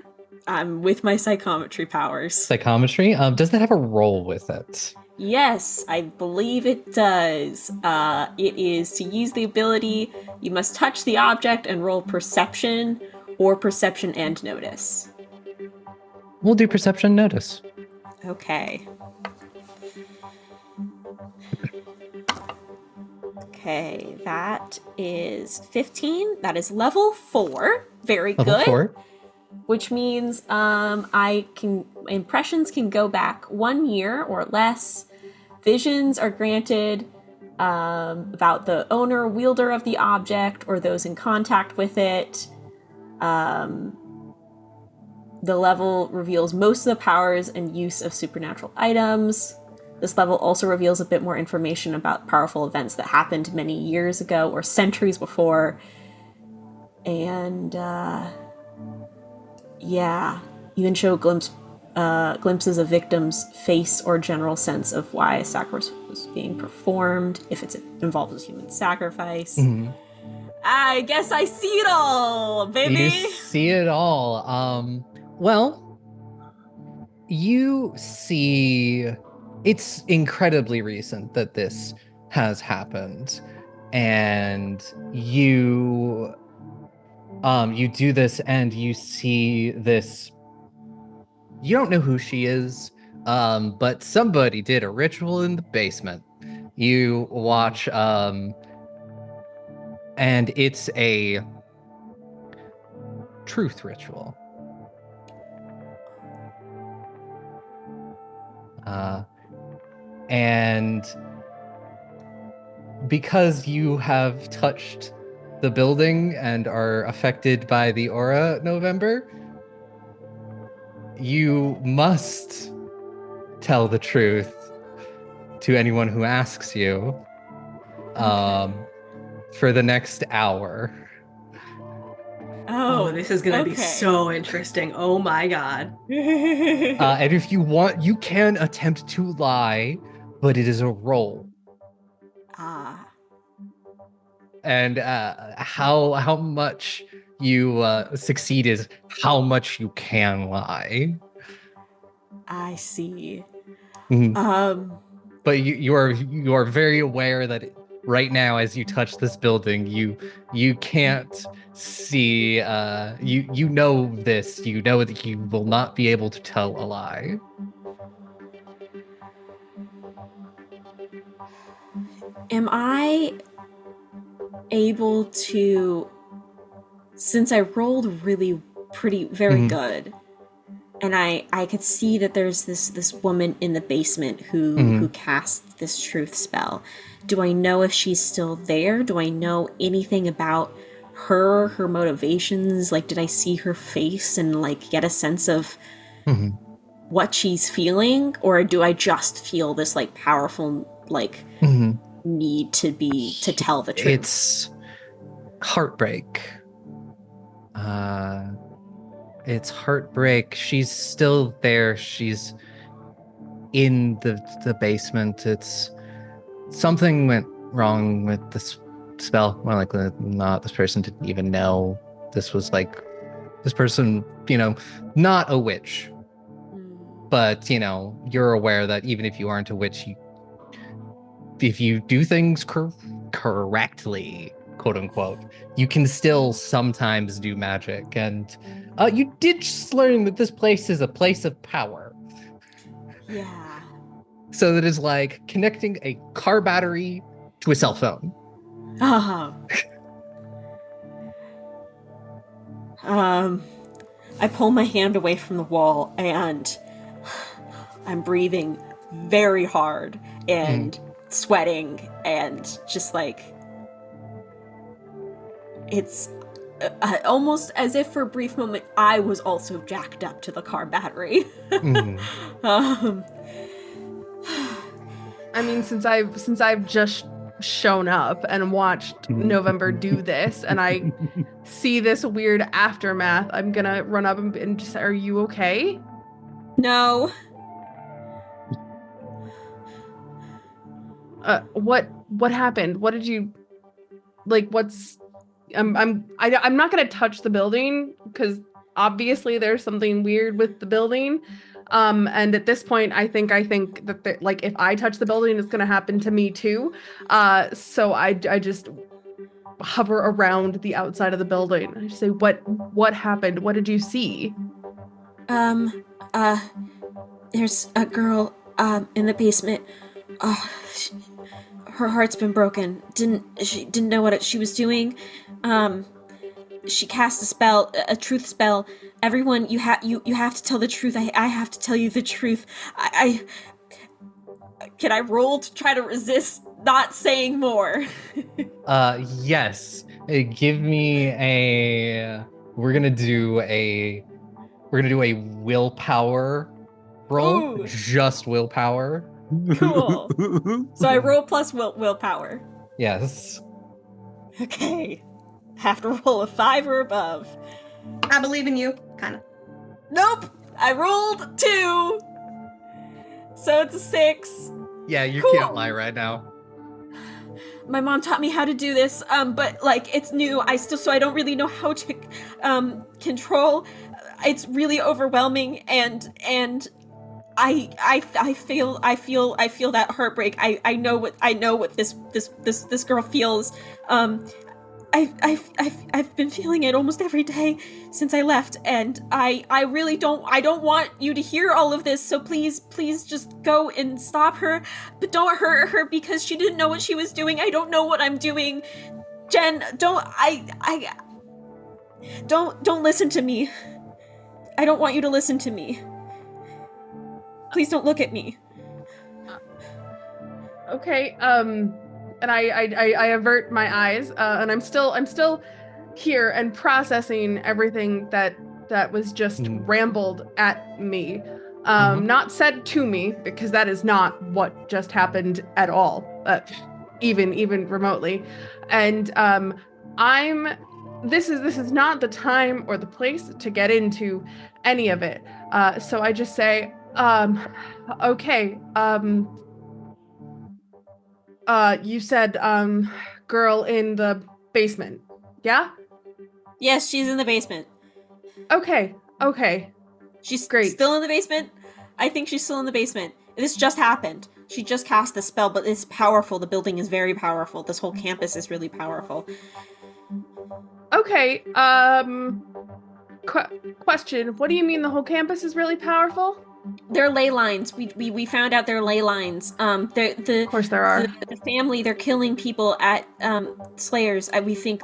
With my psychometry powers. Psychometry? Does that have a roll with it? Yes, I believe it does. It is to use the ability, you must touch the object and roll perception or perception and notice. We'll do perception notice. Okay. Okay, that is 15. That is level 4. Very good. Level 4. Which means impressions can go back 1 year or less. Visions are granted about the owner, wielder of the object, or those in contact with it. The level reveals most of the powers and use of supernatural items. This level also reveals a bit more information about powerful events that happened many years ago or centuries before. And yeah, you can show glimpses of victims' face or general sense of why a sacrifice was being performed, if it involves a human sacrifice. Mm-hmm. I guess I see it all, baby! You see it all. Well, you see it's incredibly recent that this has happened. And you do this and you see this. You don't know who she is, but somebody did a ritual in the basement. You watch, and it's a truth ritual. And because you have touched the building and are affected by the aura, November, you must tell the truth to anyone who asks you for the next hour. Oh, this is gonna be so interesting. Oh my god. And if you want, you can attempt to lie, but it is a roll. And how much you succeed is how much you can lie. I see. But you are very aware that right now, as you touch this building, you can't see. You know this. You know that you will not be able to tell a lie. Am I able to, since I rolled very good, and I could see that there's this woman in the basement who cast this truth spell. Do I know if she's still there? Do I know anything about her motivations? Like, did I see her face and like get a sense of what she's feeling? Or do I just feel this like powerful like need to tell the truth? It's heartbreak. It's heartbreak. She's still there. She's in the basement. It's something went wrong with this spell. More likely than not, this person didn't even know this was like this person, not a witch. But, you're aware that even if you aren't a witch, if you do things correctly, quote unquote, you can still sometimes do magic. And you did just learn that this place is a place of power. Yeah. So that is like connecting a car battery to a cell phone. I pull my hand away from the wall and I'm breathing very hard and sweating and just like it's almost as if for a brief moment I was also jacked up to the car battery. I mean, since I've just shown up and watched November do this, and I see this weird aftermath, I'm gonna run up and just say, "Are you okay?" No. What happened? What did you like? What's I'm not gonna touch the building because obviously there's something weird with the building. And at this point, I think that like if I touch the building, it's gonna happen to me too. So I just hover around the outside of the building. I just say, what happened? What did you see? There's a girl in the basement. Her heart's been broken. She didn't know what she was doing. She cast a spell, a truth spell. Everyone, you have to tell the truth. I have to tell you the truth. Can I roll to try to resist not saying more? Yes. Give me we're gonna do a willpower roll. Ooh. Just willpower. Cool. So I roll plus willpower. Yes. Okay. Have to roll a 5 or above. I believe in you, kind of. Nope. I rolled 2. So it's a 6. Yeah, you Cool. can't lie right now. My mom taught me how to do this, but like it's new. So I don't really know how to control. It's really overwhelming, and I feel that heartbreak. I know what this girl feels. I've been feeling it almost every day since I left, and I really don't want you to hear all of this, so please just go and stop her, but don't hurt her because she didn't know what she was doing. I don't know what I'm doing. Jen, don't listen to me. I don't want you to listen to me. Please don't look at me. Okay. And I avert my eyes, and I'm still here and processing everything that was just rambled at me. Not said to me, because that is not what just happened at all, even remotely. And I'm this is not the time or the place to get into any of it. So I just say, okay, you said, girl in the basement, yeah? Yes, she's in the basement. Okay, okay, She's great. still in the basement? I think she's still in the basement. This just happened. She just cast the spell, but it's powerful. The building is very powerful. This whole campus is really powerful. Okay, question. What do you mean the whole campus is really powerful? They're ley lines. We found out they're ley lines. Of course there are. The family, they're killing people at Slayers. We think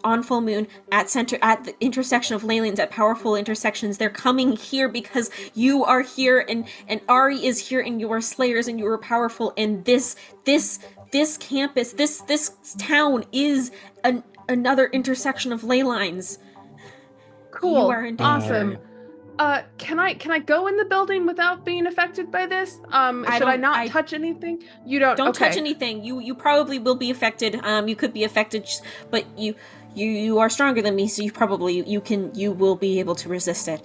on full moon at the intersection of ley lines, at powerful intersections. They're coming here because you are here, and Ari is here, and you are Slayers, and you are powerful. And this campus, this town is another intersection of ley lines. Cool. You are in danger. Awesome. Can I go in the building without being affected by this? Should I not touch anything? You don't. Don't okay. touch anything. You probably will be affected. You could be affected, but you are stronger than me, so you will be able to resist it.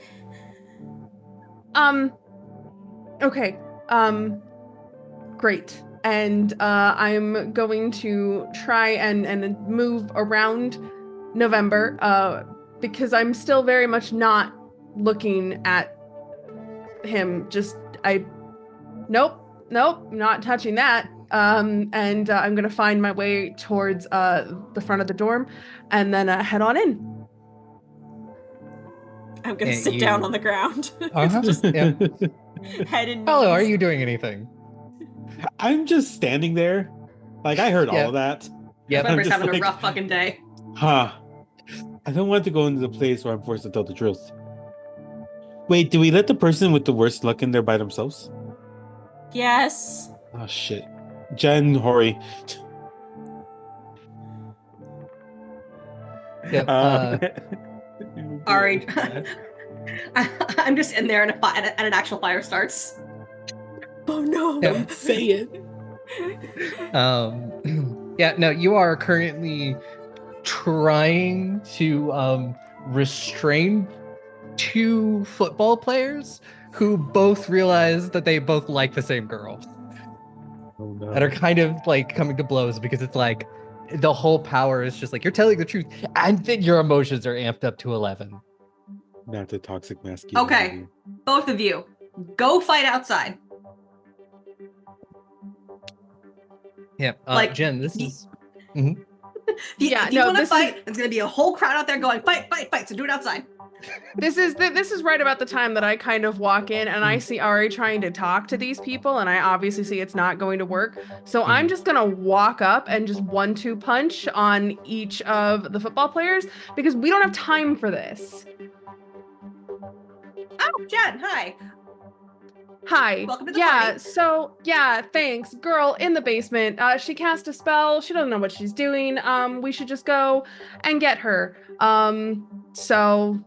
Okay. Great. And I'm going to try and move around November, because I'm still very much not looking at him. Nope, not touching that. And I'm gonna find my way towards the front of the dorm, and then head on in. I'm gonna sit down on the ground. Just yeah. Head and knees. Hello, are you doing anything? I'm just standing there. Like, I heard all of that. Yeah, November's having a rough fucking day. Huh. I don't want to go into the place where I'm forced to tell the truth. Wait, do we let the person with the worst luck in there by themselves? Yes. Oh, shit. Jen, Hori. Ari, I'm just in there and an actual fire starts. Oh no! Don't say it. Yeah, no, you are currently trying to restrain two football players who both realize that they both like the same girl. Oh, no. And are kind of like coming to blows because it's like the whole power is just like you're telling the truth and then your emotions are amped up to 11. Not the toxic masculinity. Okay, both of you, go fight outside. Yeah, Jen, this is... If you want to fight, there's going to be a whole crowd out there going, fight, fight, fight, so do it outside. This is right about the time that I kind of walk in and I see Ari trying to talk to these people, and I obviously see it's not going to work. So I'm just gonna walk up and just 1-2 punch on each of the football players because we don't have time for this. Oh, Jen, hi. Hi. Welcome to the party. So thanks. Girl in the basement. She cast a spell. She doesn't know what she's doing. We should just go and get her. So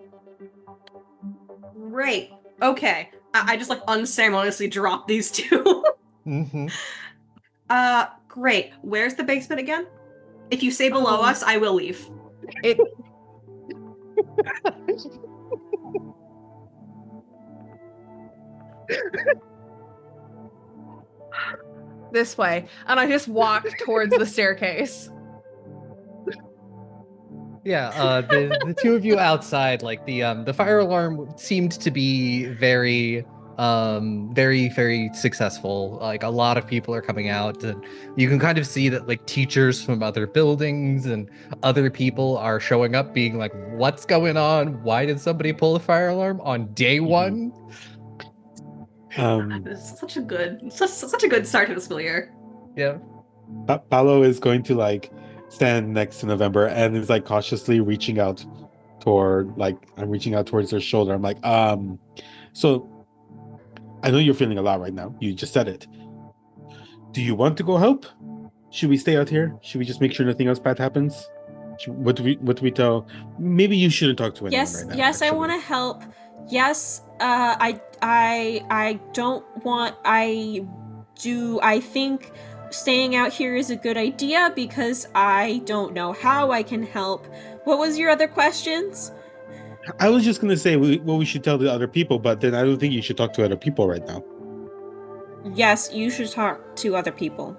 Great. Okay. I just like unceremoniously drop these two. Great. Where's the basement again? If you say below us, I will leave. This way. And I just walk towards the staircase. Yeah, the two of you outside, like the fire alarm seemed to be very very successful. Like a lot of people are coming out, and you can kind of see that like teachers from other buildings and other people are showing up being like, what's going on? Why did somebody pull the fire alarm on day one? This is such a good start to the school year. Yeah. Paolo is going to like stand next to November and is like cautiously reaching out toward, like, I'm reaching out towards her shoulder. I'm like, so I know you're feeling a lot right now. You just said it. Do you want to go help? Should we stay out here? Should we just make sure nothing else bad happens? What do we tell? Maybe you shouldn't talk to anyone right now. Yes, actually. I want to help. Yes, I don't want. I think staying out here is a good idea because I don't know how I can help. What was your other questions? I was just gonna say what we should tell the other people, but then I don't think you should talk to other people right now. Yes, you should talk to other people.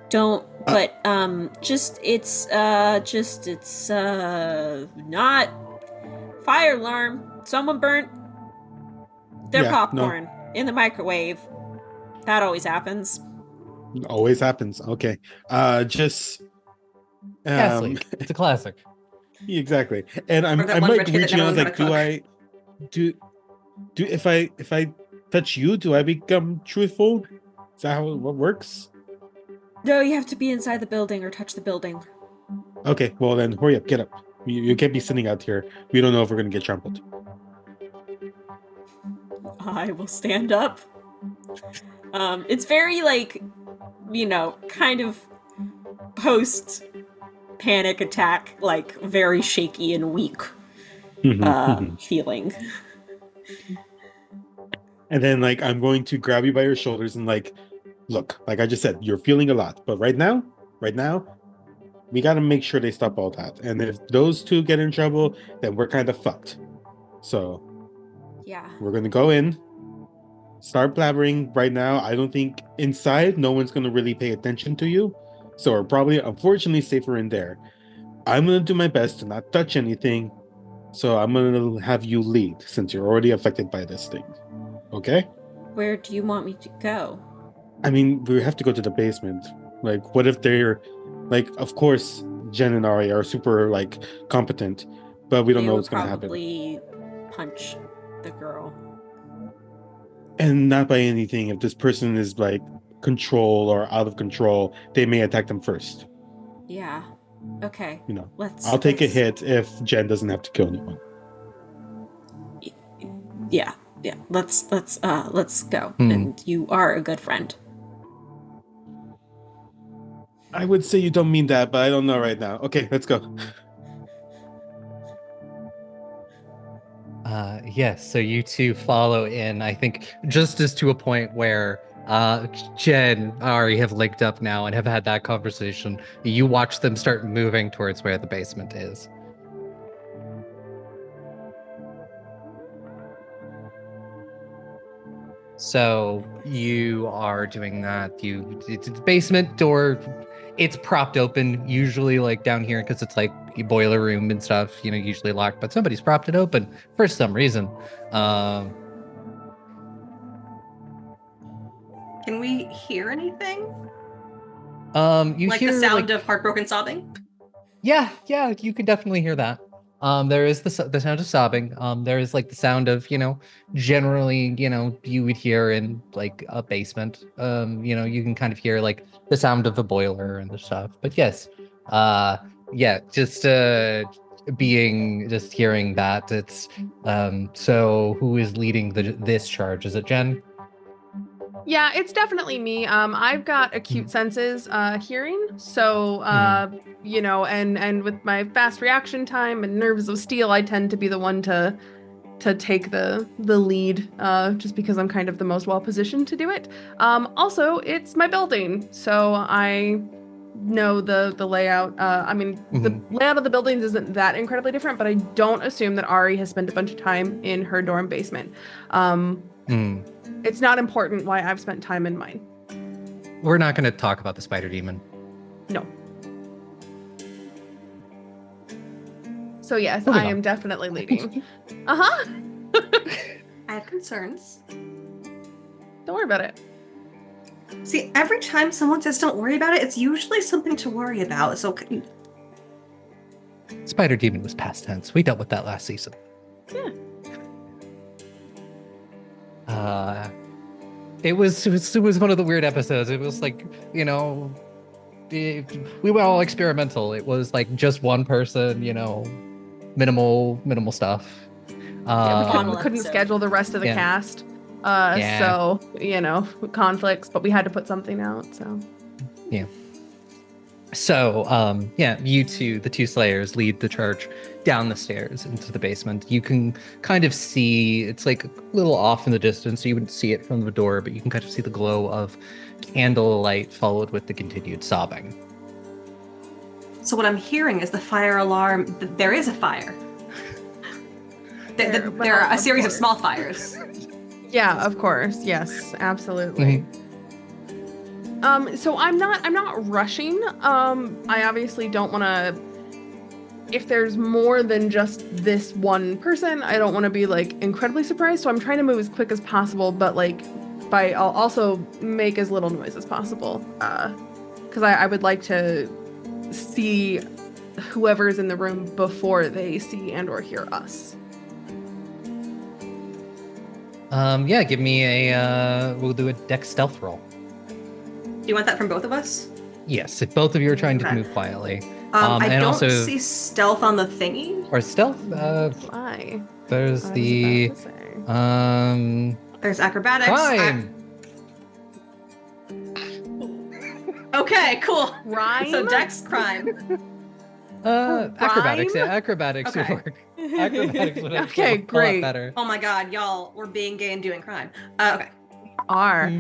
Don't, but it's not fire alarm. Someone burnt their popcorn in the microwave. That always happens. Always happens. Okay. Gas leak. It's a classic. Exactly. And I'm like reaching out like, do if I touch you, do I become truthful? Is that how it works? No, you have to be inside the building or touch the building. Okay, well then hurry up, get up. You can't be sitting out here. We don't know if we're gonna get trampled. I will stand up. It's very like, kind of post panic attack, like very shaky and weak feeling. And then like I'm going to grab you by your shoulders and like, look, like I just said, you're feeling a lot, but right now, we got to make sure they stop all that. And if those two get in trouble, then we're kind of fucked. So yeah, we're gonna go in, start blabbering right now. I don't think inside no one's gonna really pay attention to you, so we're probably unfortunately safer in there. I'm gonna do my best to not touch anything, so I'm gonna have you lead since you're already affected by this thing. Okay? Where do you want me to go? I mean, we have to go to the basement. Like, what if they're like, of course, Jen and Ari are super like competent, but we don't know what's gonna happen. Probably punch the girl. And not by anything. If this person is like control or out of control, they may attack them first. Yeah. Okay. I'll take a hit if Jen doesn't have to kill anyone. Yeah. Let's go. And you are a good friend. I would say you don't mean that, but I don't know right now. Okay, let's go. Yes, so you two follow in, I think, just as to a point where Jen and Ari have linked up now and have had that conversation. You watch them start moving towards where the basement is. So you are doing that. It's the basement door. It's propped open, usually like down here, because it's like a boiler room and stuff, usually locked, but somebody's propped it open for some reason. Can we hear anything? You like hear the sound of heartbroken sobbing? Yeah, you can definitely hear that. There is the sound of sobbing. There is like the sound of, generally, you would hear in like a basement. You can kind of hear like the sound of the boiler and the stuff. But yes, just hearing that. It's so who is leading this charge? Is it Jen? Yeah, it's definitely me. I've got acute senses, hearing, so and with my fast reaction time and nerves of steel, I tend to be the one to take the lead, just because I'm kind of the most well positioned to do it. Also, it's my building, so I know the layout. The layout of the buildings isn't that incredibly different, but I don't assume that Ari has spent a bunch of time in her dorm basement. It's not important why I've spent time in mine. We're not going to talk about the spider demon. No. So yes, I am definitely leading. I have concerns. Don't worry about it. See, every time someone says don't worry about it, it's usually something to worry about. So spider demon was past tense. We dealt with that last season. Yeah. It was one of the weird episodes. It was like, we were all experimental. It was like just one person, minimal stuff. We couldn't schedule the rest of the cast. Yeah. So, conflicts, but we had to put something out, so. Yeah. So, you two, the two slayers, lead the charge down the stairs into the basement. You can kind of see, it's like a little off in the distance, so you wouldn't see it from the door, but you can kind of see the glow of candlelight followed with the continued sobbing. So what I'm hearing is the fire alarm. There is a fire. There are a series of small fires. Yeah, of course. Yes, absolutely. So I'm not rushing. I obviously don't want to. If there's more than just this one person, I don't want to be like incredibly surprised. So I'm trying to move as quick as possible, but like I'll also make as little noise as possible. Because I would like to see whoever's in the room before they see and or hear us. Give me we'll do a dex stealth roll. Do you want that from both of us? Yes, if both of you are trying to move quietly. I and don't also, see stealth on the thingy. Or stealth, Why? there's There's acrobatics. crime. Okay, cool. Crime? So dex crime. Acrobatics, Rhyme? yeah, acrobatics Okay. would work. Acrobatics would actually Okay, work a great. lot better. Oh my god, y'all, we're being gay and doing crime. Okay. Are.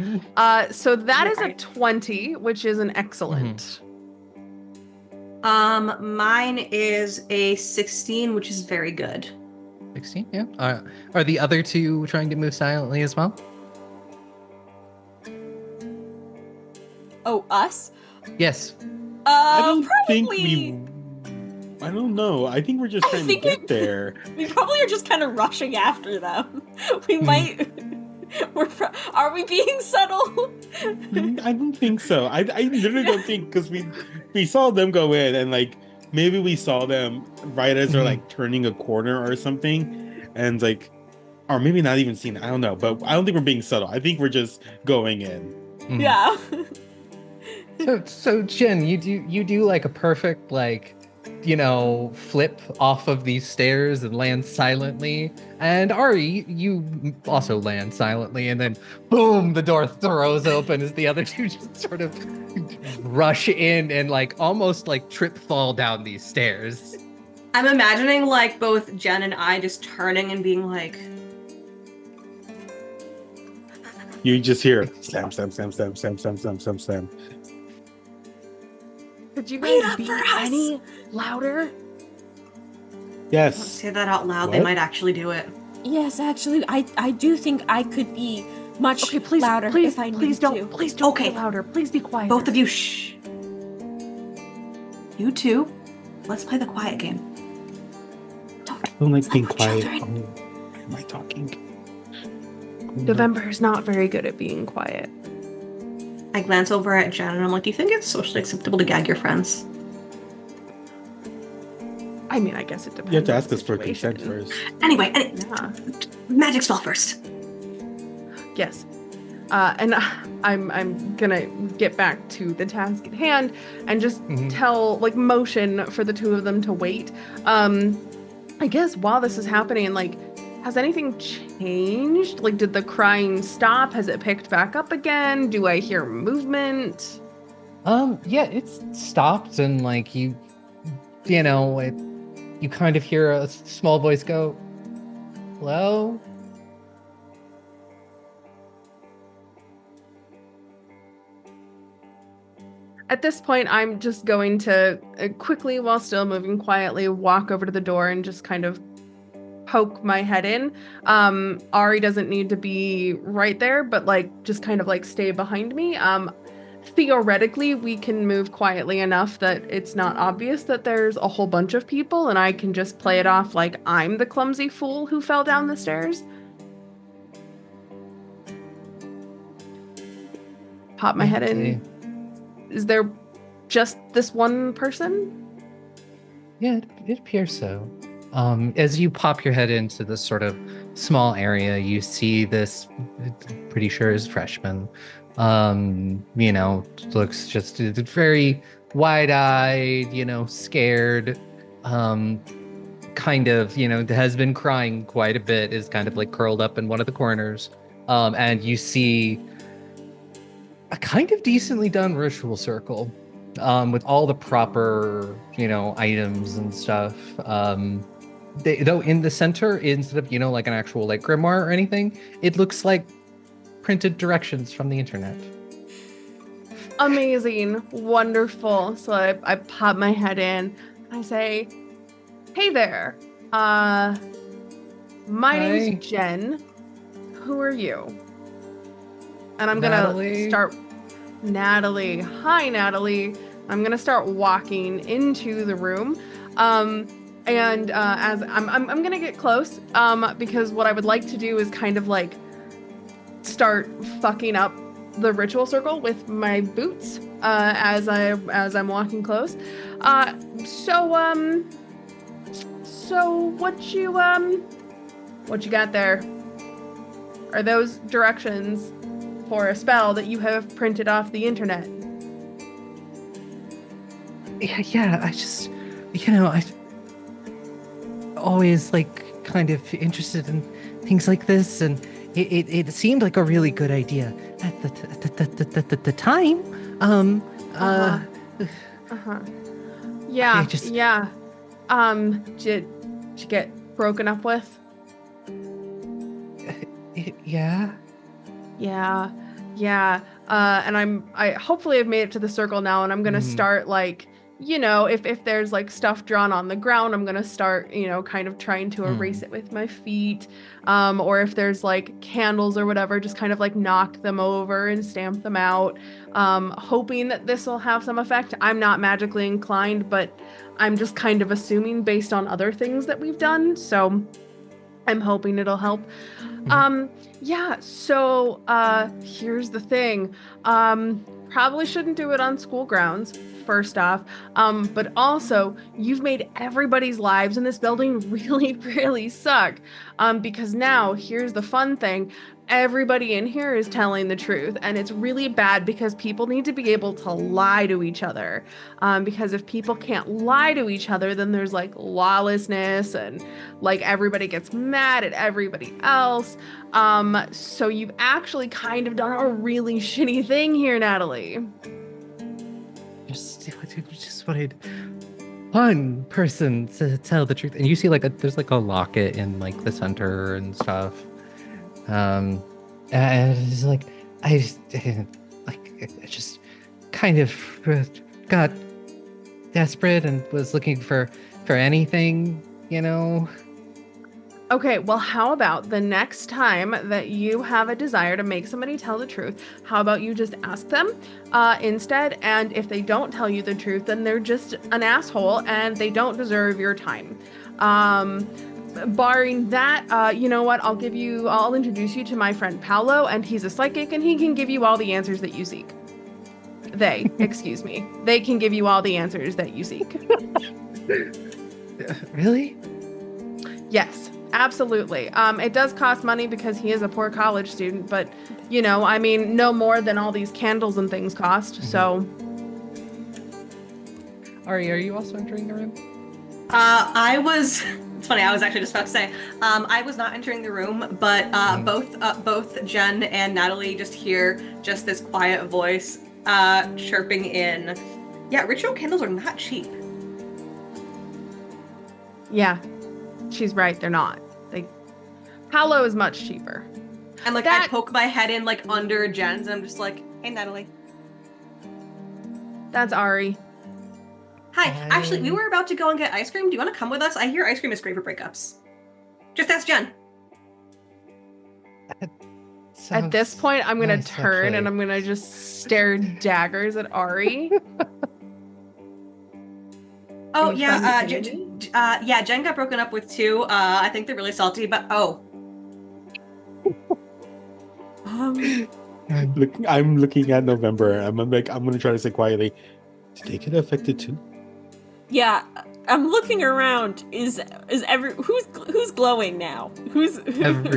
So that is a Right. 20, which is an excellent. Mine is a 16, which is very good. 16, yeah. Are the other two trying to move silently as well? Oh, us? Yes. I don't think Probably. I don't know. I think we're just I trying to think get there. We probably are just kind of rushing after them. We Hmm. might. Are we being subtle? I don't think so. I literally don't think, because we saw them go in, and like maybe we saw them right as they're like turning a corner or something, and like, or maybe not even seen. I don't know, but I don't think we're being subtle. I think we're just going in. Mhm. Yeah. So Jen, you do like a perfect flip off of these stairs and land silently. And Ari, you also land silently, and then boom, the door throws open as the other two just sort of rush in and like almost like trip fall down these stairs. I'm imagining like both Jen and I just turning and being like, You just hear slam, slam, slam, slam, slam, slam, slam, slam, slam. Could you Wait guys up be for us! any louder? don't Yes. say that out loud. They What? might actually do it. Yes, actually, I do think I could be much Okay, please, louder please, if I please needed don't, to. please don't Okay. be louder. Please be quiet. Both of you, shh. You two, let's play the quiet game. I don't like being Like quiet. children. Oh, am I talking? November is not very good at being quiet. I glance over at Jen and I'm like, do you think it's socially acceptable to gag your friends? I mean, I guess it depends. You have to on ask the us for consent situation. first. Anyway, Yeah. magic spell first. Yes. And I'm gonna get back to the task at hand and just motion for the two of them to wait. I guess while this is happening, like, has anything changed? Like, did the crying stop? Has it picked back up again? Do I hear movement? Yeah, it's stopped, and like you kind of hear a small voice go, "Hello?" At this point, I'm just going to quickly, while still moving quietly, walk over to the door and just kind of poke my head in. Ari doesn't need to be right there, but like just kind of like stay behind me. Theoretically, we can move quietly enough that it's not obvious that there's a whole bunch of people, and I can just play it off like I'm the clumsy fool who fell down the stairs. Pop my head in. Is there just this one person? Yeah, it appears so. As you pop your head into this sort of small area, you see this, pretty sure is freshman. Looks just very wide-eyed, scared, kind of, has been crying quite a bit, is kind of like curled up in one of the corners. And you see a kind of decently done ritual circle, with all the proper, items and stuff. Though in the center, instead of, like an actual like grimoire or anything, it looks like printed directions from the internet. Amazing. Wonderful. So I pop my head in. I say, hey there. My Hi. name's Jen. Who are you? And I'm Natalie. gonna start. Natalie. Hi, Natalie. I'm gonna start walking into the room. And as I'm gonna get close, because what I would like to do is kind of like start fucking up the ritual circle with my boots, as I'm walking close. So what you got there? Are those directions for a spell that you have printed off the internet? Yeah, I just, I always like kind of interested in things like this, and it seemed like a really good idea at the time. Yeah, I just- yeah. Did you get broken up with? Yeah. Yeah. And I hopefully I've made it to the circle now, and I'm gonna start like, if there's like stuff drawn on the ground, I'm gonna start, kind of trying to erase it with my feet. Or if there's like candles or whatever, just kind of like knock them over and stamp them out. Hoping that this will have some effect. I'm not magically inclined, but I'm just kind of assuming based on other things that we've done. So I'm hoping it'll help. Yeah, so here's the thing. Probably shouldn't do it on school grounds, first off. But also, you've made everybody's lives in this building really, really suck. Because now, here's the fun thing. Everybody in here is telling the truth, and it's really bad because people need to be able to lie to each other. Because if people can't lie to each other, then there's like lawlessness, and like everybody gets mad at everybody else. So you've actually kind of done a really shitty thing here, Natalie. Just wanted one person to tell the truth, and you see like there's like a locket in like the center and stuff. And it's like I just kind of got desperate and was looking for anything, Okay, well, how about the next time that you have a desire to make somebody tell the truth, how about you just ask them instead? And if they don't tell you the truth, then they're just an asshole and they don't deserve your time. Barring that, you know what? I'll introduce you to my friend Paolo, and he's a psychic, and he can give you all the answers that you seek. Excuse me. They can give you all the answers that you seek. Really? Yes, absolutely. It does cost money because he is a poor college student, but, no more than all these candles and things cost, so. Ari, are you also entering the room? It's funny, I was actually just about to say, I was not entering the room, but both Jen and Natalie just hear just this quiet voice chirping in. Yeah, ritual candles are not cheap. Yeah, she's right, they're not. Paolo is much cheaper. And like I poke my head in like under Jen's, and I'm just like, hey Natalie. That's Ari. Hi, actually, we were about to go and get ice cream. Do you want to come with us? I hear ice cream is great for breakups. Just ask Jen. At this point, I'm going to turn and I'm going to just stare daggers at Ari. Oh, yeah, Jen got broken up with too. I think they're really salty, but I'm looking at November. I'm going to try to say quietly, did they get affected too? Yeah, I'm looking around. Who's glowing now?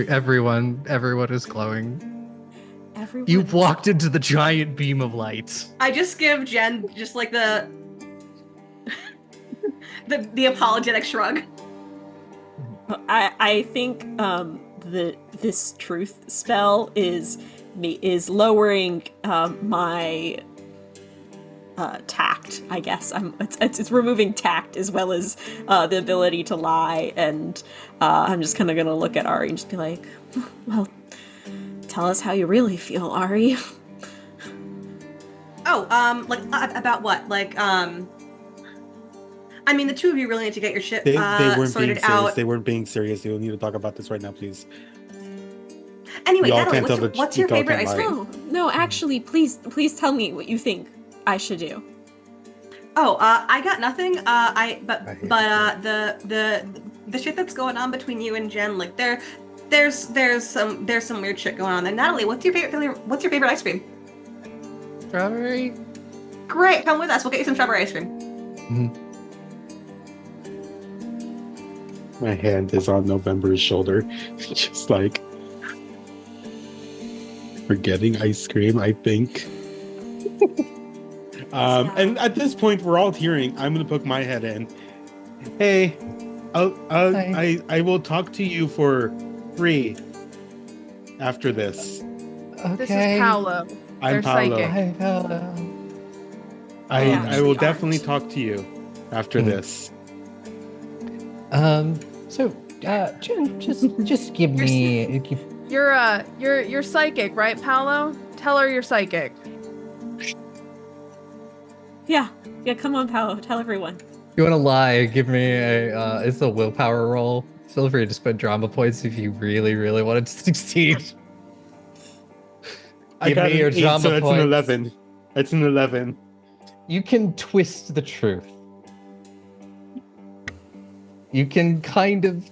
Everyone is glowing. Everyone. You walked into the giant beam of light. I just give Jen just like the apologetic shrug. I think this truth spell is lowering my tact, I guess. It's removing tact as well as the ability to lie, and I'm just kind of gonna look at Ari and just be like, well, tell us how you really feel, Ari. Oh, like about what? Like, I mean, the two of you really need to get your shit They weren't being sorted serious. out. They weren't being serious. You don't need to talk about this right now, please. Anyway, Y'all Natalie, can't what's tell your the- y'all favorite can't ice lie. cream? No, actually, please tell me what you think I should do. Oh, I got nothing. But I hate the shit that's going on between you and Jen, like there's some weird shit going on there. Natalie, what's your favorite ice cream? Strawberry. Great, come with us. We'll get you some strawberry ice cream. Mhm. My hand is on November's shoulder, just like we're getting ice cream, I think. And at this point, we're all hearing. I'm gonna poke my head in. Hey, I will talk to you for free after this. Okay. This is Paolo. I'm They're Paolo. psychic. Hi, Paolo. They I will actually definitely aren't. talk to you after this. So, Jen, just give me. You're psychic, right, Paolo? Tell her you're psychic. Yeah, come on, Paolo, tell everyone. You want to lie? Give me a. It's a willpower roll. Feel free to spend drama points if you really, really want it to succeed. I Give got me your an 8, drama so that's points. an 11. That's an 11. You can twist the truth. You can kind of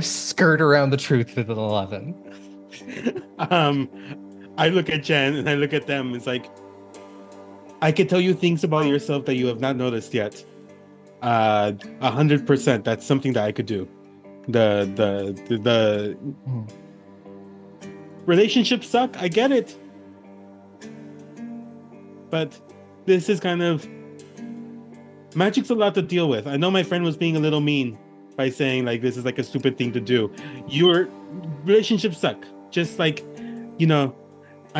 skirt around the truth with an 11. I look at Jen and I look at them. It's like, I could tell you things about yourself that you have not noticed yet. 100%. That's something that I could do. The relationships suck. I get it. But this is kind of magic's a lot to deal with. I know my friend was being a little mean by saying like this is like a stupid thing to do. Your relationships suck. Just like, I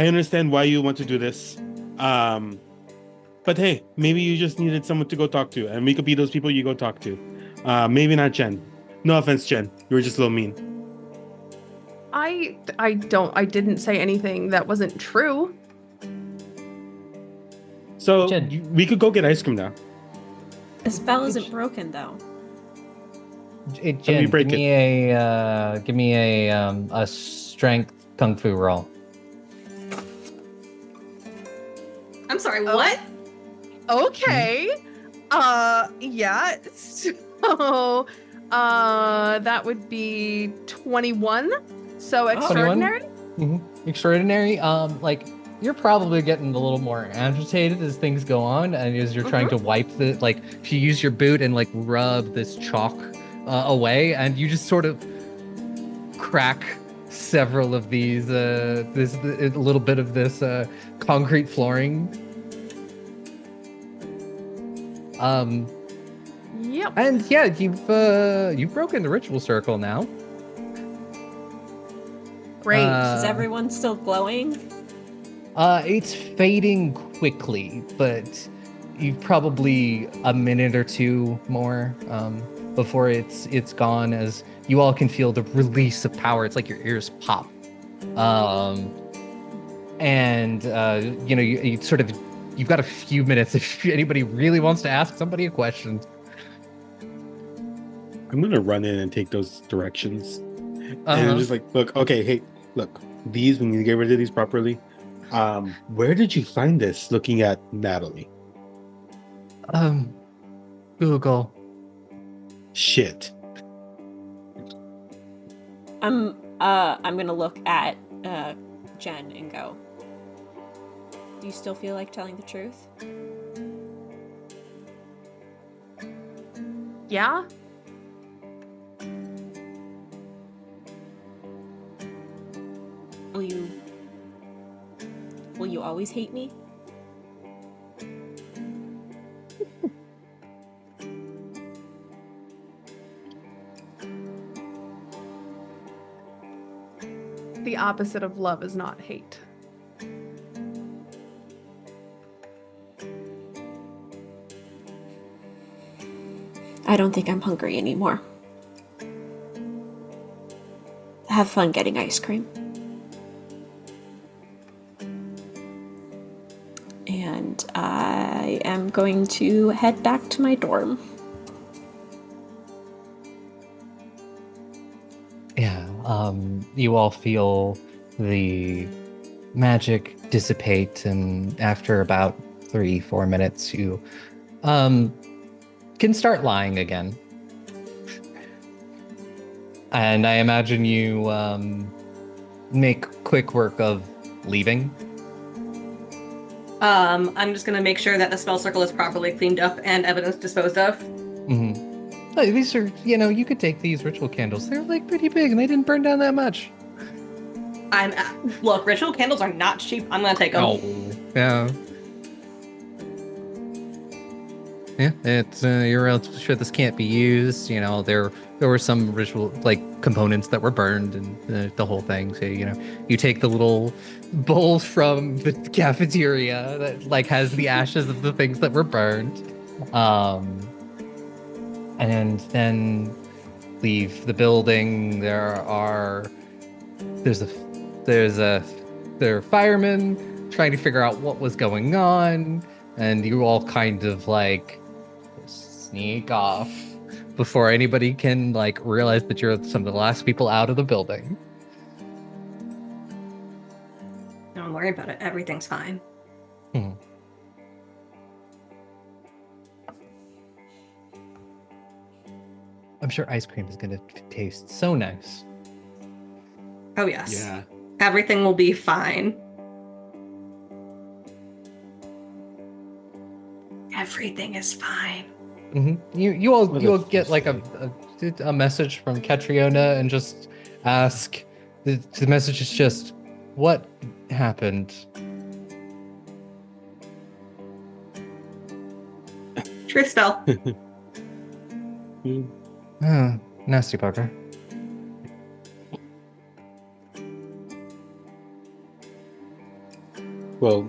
understand why you want to do this. But hey, maybe you just needed someone to go talk to, and we could be those people you go talk to. Maybe not Jen. No offense, Jen. You were just a little mean. I didn't say anything that wasn't true. So Jen. we could go get ice cream now. The spell isn't broken, though. Jen, break give me a strength kung fu roll. I'm sorry, Oh. what? Okay. Yeah. So, that would be 21. So extraordinary. Extraordinary. Like you're probably getting a little more agitated as things go on, and as you're trying to wipe if you use your boot and like rub this chalk away, and you just sort of crack several of these a little bit of this concrete flooring. Yep. And yeah, you've broken the ritual circle now. Great. Is everyone still glowing? It's fading quickly, but you've probably a minute or two more before it's gone, as you all can feel the release of power. It's like your ears pop. You sort of, you've got a few minutes if anybody really wants to ask somebody a question. I'm gonna run in and take those directions. And I'm just like, look, these, we need to get rid of these properly. Where did you find this? Looking at Natalie. Google. Shit. I'm gonna look at Jen and go, do you still feel like telling the truth? Yeah. Will you always hate me? the opposite of love is not hate. I don't think I'm hungry anymore. Have fun getting ice cream. And I am going to head back to my dorm. Yeah, you all feel the magic dissipate, and after about 3-4 minutes, you can start lying again. And I imagine you make quick work of leaving. I'm just gonna make sure that the spell circle is properly cleaned up and evidence disposed of. Mm-hmm. Like, these are, you could take these ritual candles. They're like pretty big and they didn't burn down that much. Look, ritual candles are not cheap. I'm gonna take them. Oh, yeah. Yeah, it's you're real sure this can't be used. There were some ritual components that were burned and the whole thing. So you take the little bowl from the cafeteria that has the ashes of the things that were burned, and then leave the building. There are firemen trying to figure out what was going on, and you all kind of sneak off before anybody can realize that you're some of the last people out of the building. Don't worry about it. Everything's fine. Hmm. I'm sure ice cream is going to taste so nice. Oh, yes. Yeah. Everything will be fine. Everything is fine. Mm-hmm. You all get a message from Catriona and just ask. The message is just, what happened? Truth spell. Oh, nasty bugger. Well,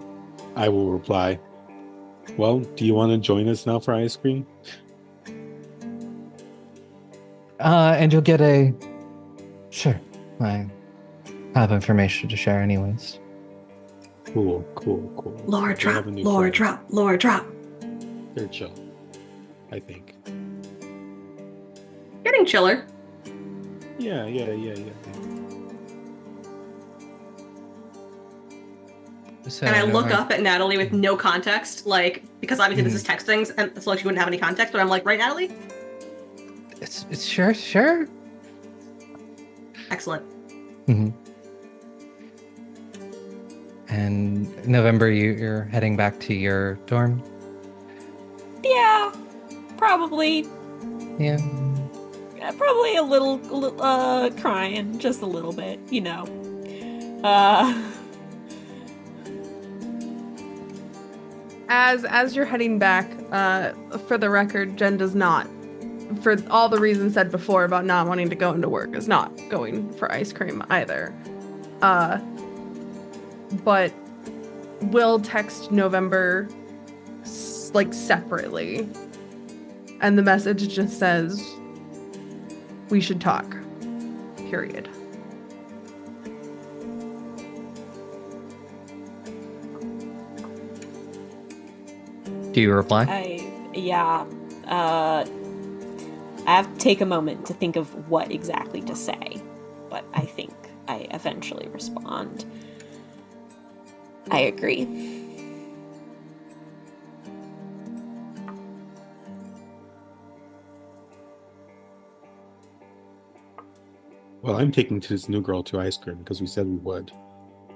I will reply. Well, do you want to join us now for ice cream? And you'll get a... Sure, I have information to share anyways. Cool. Lore I have drop, a new lore friend. drop, lore drop. They're chill, I think. Getting chiller. Yeah. So, And I look up at Natalie with no context, because obviously this is texting, and so she wouldn't have any context, but I'm like, right, Natalie? It's sure. Excellent. Mm-hmm. And November, you're heading back to your dorm? Yeah, probably. Yeah. Probably a little crying, just a little bit, As you're heading back, for the record, Jen does not, for all the reasons said before about not wanting to go into work, is not going for ice cream either. But will text November separately. And the message just says, we should talk. Period. Do you reply? I have to take a moment to think of what exactly to say, but I think I eventually respond. I agree. Well, I'm taking this new girl to ice cream because we said we would.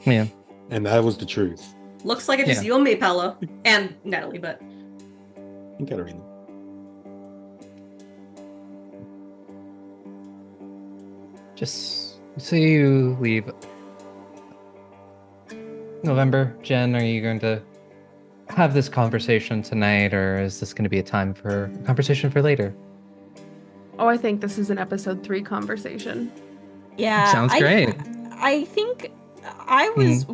Yeah. And that was the truth. Looks like it's just you and me, Paolo. And Natalie, but... And Katarina. Just so you leave. November, Jen, are you going to have this conversation tonight, or is this going to be a conversation for later? Oh, I think this is an episode 3 conversation. Yeah. Sounds great. I think I was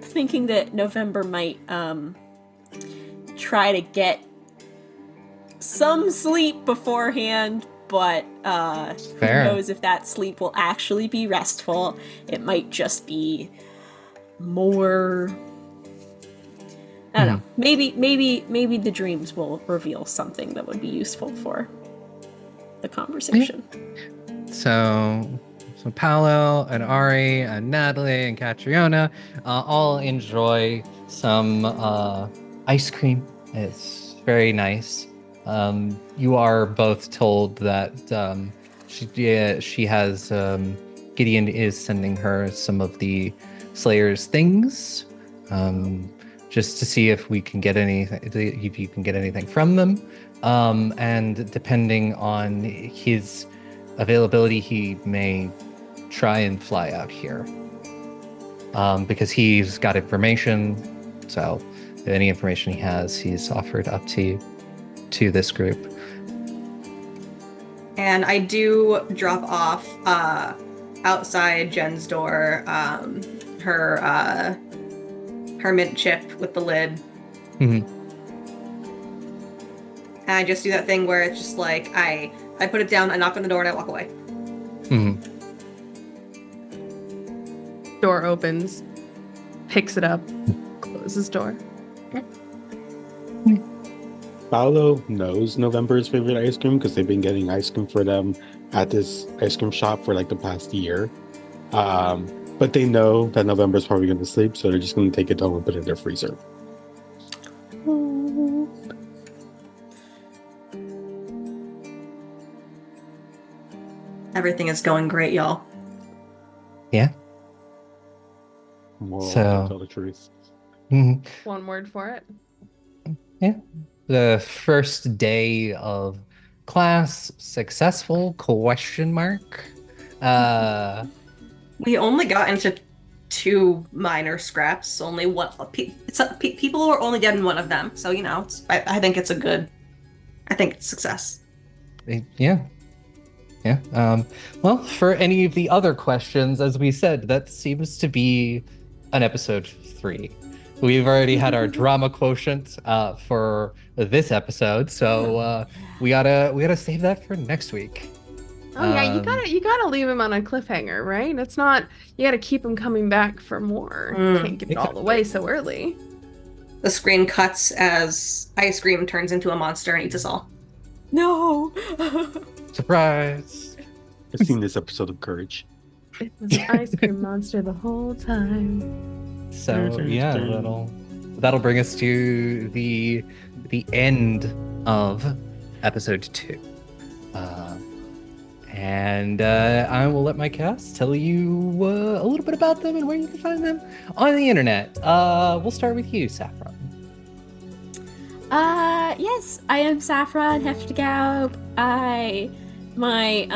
thinking that November might try to get some sleep beforehand, but who knows if that sleep will actually be restful. It might just be more, I don't know. Maybe the dreams will reveal something that would be useful for the conversation. So Paolo and Ari and Natalie and Catriona all enjoy some ice cream. It's very nice. You are both told that she has Gideon is sending her some of the Slayer's things, just to see if we can get anything. If you can get anything from them, and depending on his availability, he may try and fly out here, because he's got information. So any information he has, he's offered up to this group. And I do drop off outside Jen's door her mint chip with the lid. And I just do that thing where it's just like I put it down, I knock on the door, and I walk away. Door opens, picks it up, closes door. Paolo knows November's favorite ice cream because they've been getting ice cream for them at this ice cream shop for like the past year. But they know that November's probably going to sleep, so they're just going to take it home and put it in their freezer. Everything is going great, y'all. Yeah. Moral, So- tell the truth. One word for it. Yeah. The first day of class successful? ? We only got into 2 minor scraps. Only one. People were only getting one of them, so I think it's a good. I think it's success. Yeah. Well, for any of the other questions, as we said, that seems to be an episode 3. We've already had our drama quotient for this episode, so we gotta save that for next week. Oh yeah, you gotta leave him on a cliffhanger, right? It's not, you gotta keep him coming back for more. Can't give it all away so early. The screen cuts as ice cream turns into a monster and eats us all. No! Surprise! I've seen this episode of Courage. It was an ice cream monster the whole time. So yeah, that'll bring us to the end of episode 2. And I will let my cast tell you a little bit about them and where you can find them on the internet. We'll start with you, Saffron. Yes, I am Saffron Heftegaub. My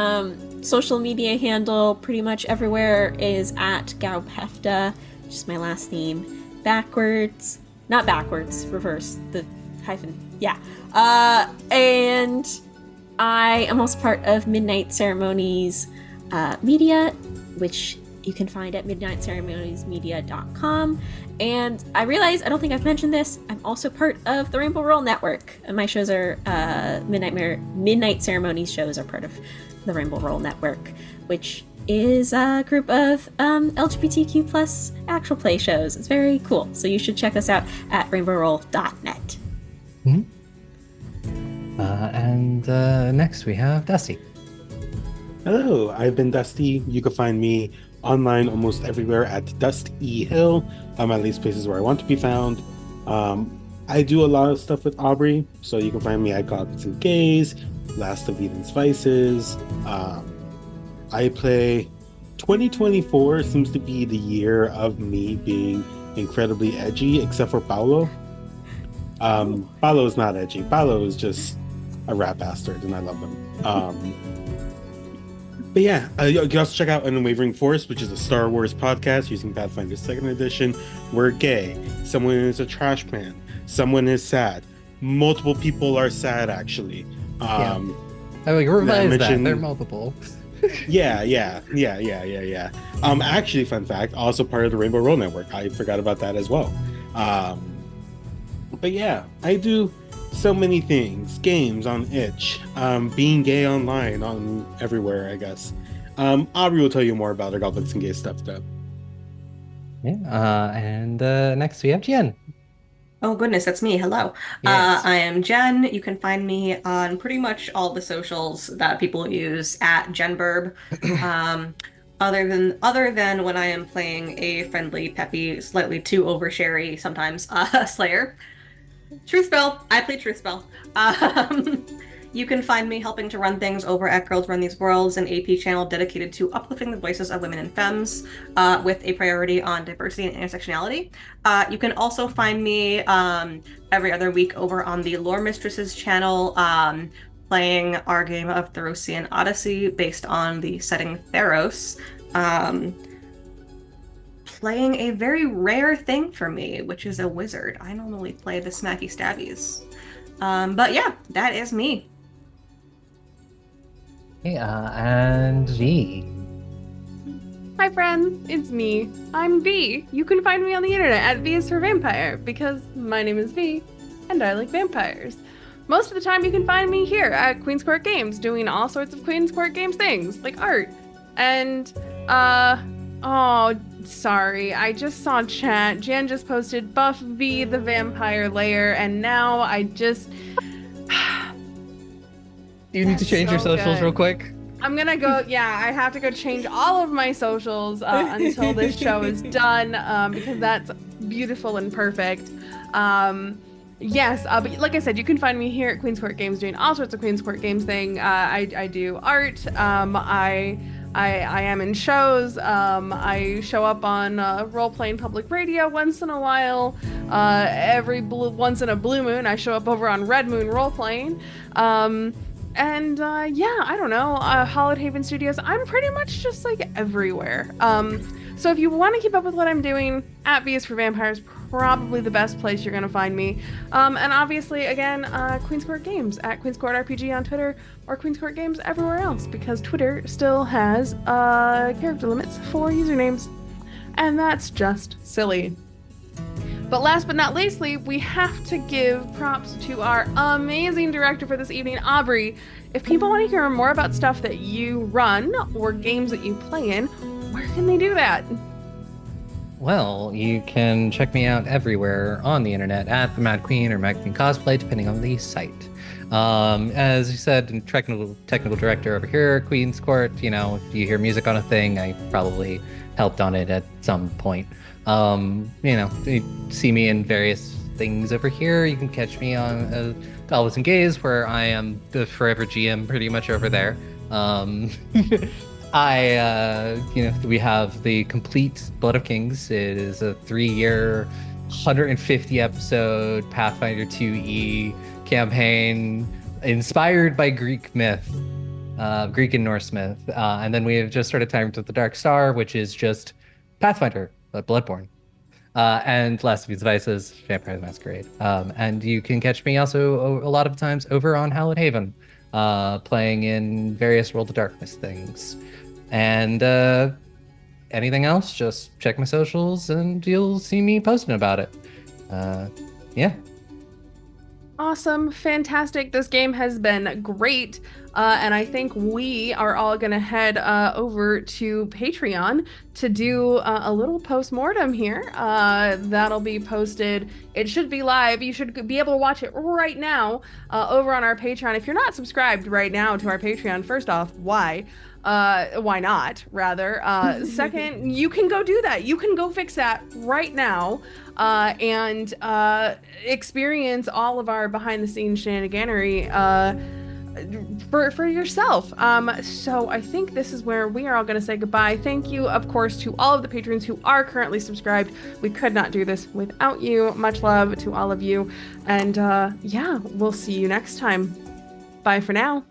social media handle pretty much everywhere is at Gaubhefta, which is my last name. Backwards. Not backwards, reverse. The hyphen. Yeah. And I am also part of Midnight Ceremonies Media, which you can find at midnightceremoniesmedia.com. And I realize, I don't think I've mentioned this, I'm also part of the Rainbow Roll Network. And my shows are, Midnight Ceremonies shows are part of the Rainbow Roll Network, which is a group of LGBTQ plus actual play shows. It's very cool. So you should check us out at rainbowroll.net. And next we have Dusty. Hello, I've been Dusty. You can find me online almost everywhere at Dust E Hill. I'm at least places where I want to be found. I do a lot of stuff with Aubrey, so you can find me at Goblins and Gays, Last of Eden's Vices. I play 2024 seems to be the year of me being incredibly edgy, except for Paolo. Paolo is not edgy. Paolo is just a rat bastard, and I love him. But yeah, you can also check out Unwavering Force, which is a Star Wars podcast using Pathfinder 2nd Edition. We're gay. Someone is a trash man. Someone is sad. Multiple people are sad, actually. I like revise that. They're multiple. Yeah. Actually, fun fact, also part of the Rainbow Roll Network. I forgot about that as well. But yeah, I do so many things. Games on itch, being gay online on everywhere, I guess. Aubrey will tell you more about her goblins and gay stuff though. Yeah, and next we have Jen. Oh goodness, that's me. Hello. Yes. I am Jen. You can find me on pretty much all the socials that people use at JenBurb. Other than when I am playing a friendly, peppy, slightly too oversharey sometimes Slayer. Truth Spell. I play Truth Spell. You can find me helping to run things over at Girls Run These Worlds, an AP channel dedicated to uplifting the voices of women and femmes, with a priority on diversity and intersectionality. You can also find me every other week over on the Lore Mistresses channel, playing our game of Therosian Odyssey based on the setting Theros. Playing a very rare thing for me, which is a wizard. I normally play the smacky stabbies. But yeah, that is me. And V. Hi friends, it's me. I'm V. You can find me on the internet at V is for Vampire because my name is V and I like vampires. Most of the time you can find me here at Queen's Court Games doing all sorts of Queen's Court Games things like art and oh, sorry, I just saw chat. Jan just posted Buffy the Vampire Lair, and now I just... Do you need to change your socials real quick? I'm gonna go, yeah, I have to go change all of my socials until this show is done, because that's beautiful and perfect. Yes, but like I said, you can find me here at Queen's Court Games doing all sorts of Queen's Court Games thing. I do art, I am in shows. I show up on role-playing public radio once in a while. Once in a blue moon, I show up over on Red Moon role-playing. Yeah, I don't know. Hollowed Haven Studios. I'm pretty much just like everywhere. So if you want to keep up with what I'm doing, at V is for Vampires, probably the best place you're gonna find me. And obviously, again, Queen's Court Games at Queen's Court RPG on Twitter or Queen's Court Games everywhere else because Twitter still has character limits for usernames, and that's just silly. But last but not leastly, we have to give props to our amazing director for this evening, Aubrey. If people want to hear more about stuff that you run or games that you play in, where can they do that? Well, you can check me out everywhere on the internet at the Mad Queen or Mad Queen Cosplay, depending on the site. As you said, technical director over here at Queen's Court. You know, if you hear music on a thing, I probably helped on it at some point. You see me in various things over here. You can catch me on Goblins and Gays, where I am the forever GM pretty much over there. We have the complete Blood of Kings. It is a 3-year, 150 episode Pathfinder 2E campaign inspired by Greek myth, Greek and Norse myth. And then we have just started Tyrant of the Dark Star, which is just Pathfinder, but Bloodborne. And Last of These Devices, Vampire the Masquerade. And you can catch me also a lot of times over on Hallowed Haven, playing in various World of Darkness things. And anything else, just check my socials and you'll see me posting about it. Yeah. Awesome, fantastic. This game has been great. And I think we are all going to head over to Patreon to do a little post-mortem here. That'll be posted. It should be live. You should be able to watch it right now over on our Patreon. If you're not subscribed right now to our Patreon, first off, why not, rather? Second, you can go do that. You can go fix that right now and experience all of our behind-the-scenes shenaniganery for yourself. So I think this is where we are all going to say goodbye. Thank you, of course, to all of the patrons who are currently subscribed. We could not do this without you. Much love to all of you. And yeah, we'll see you next time. Bye for now.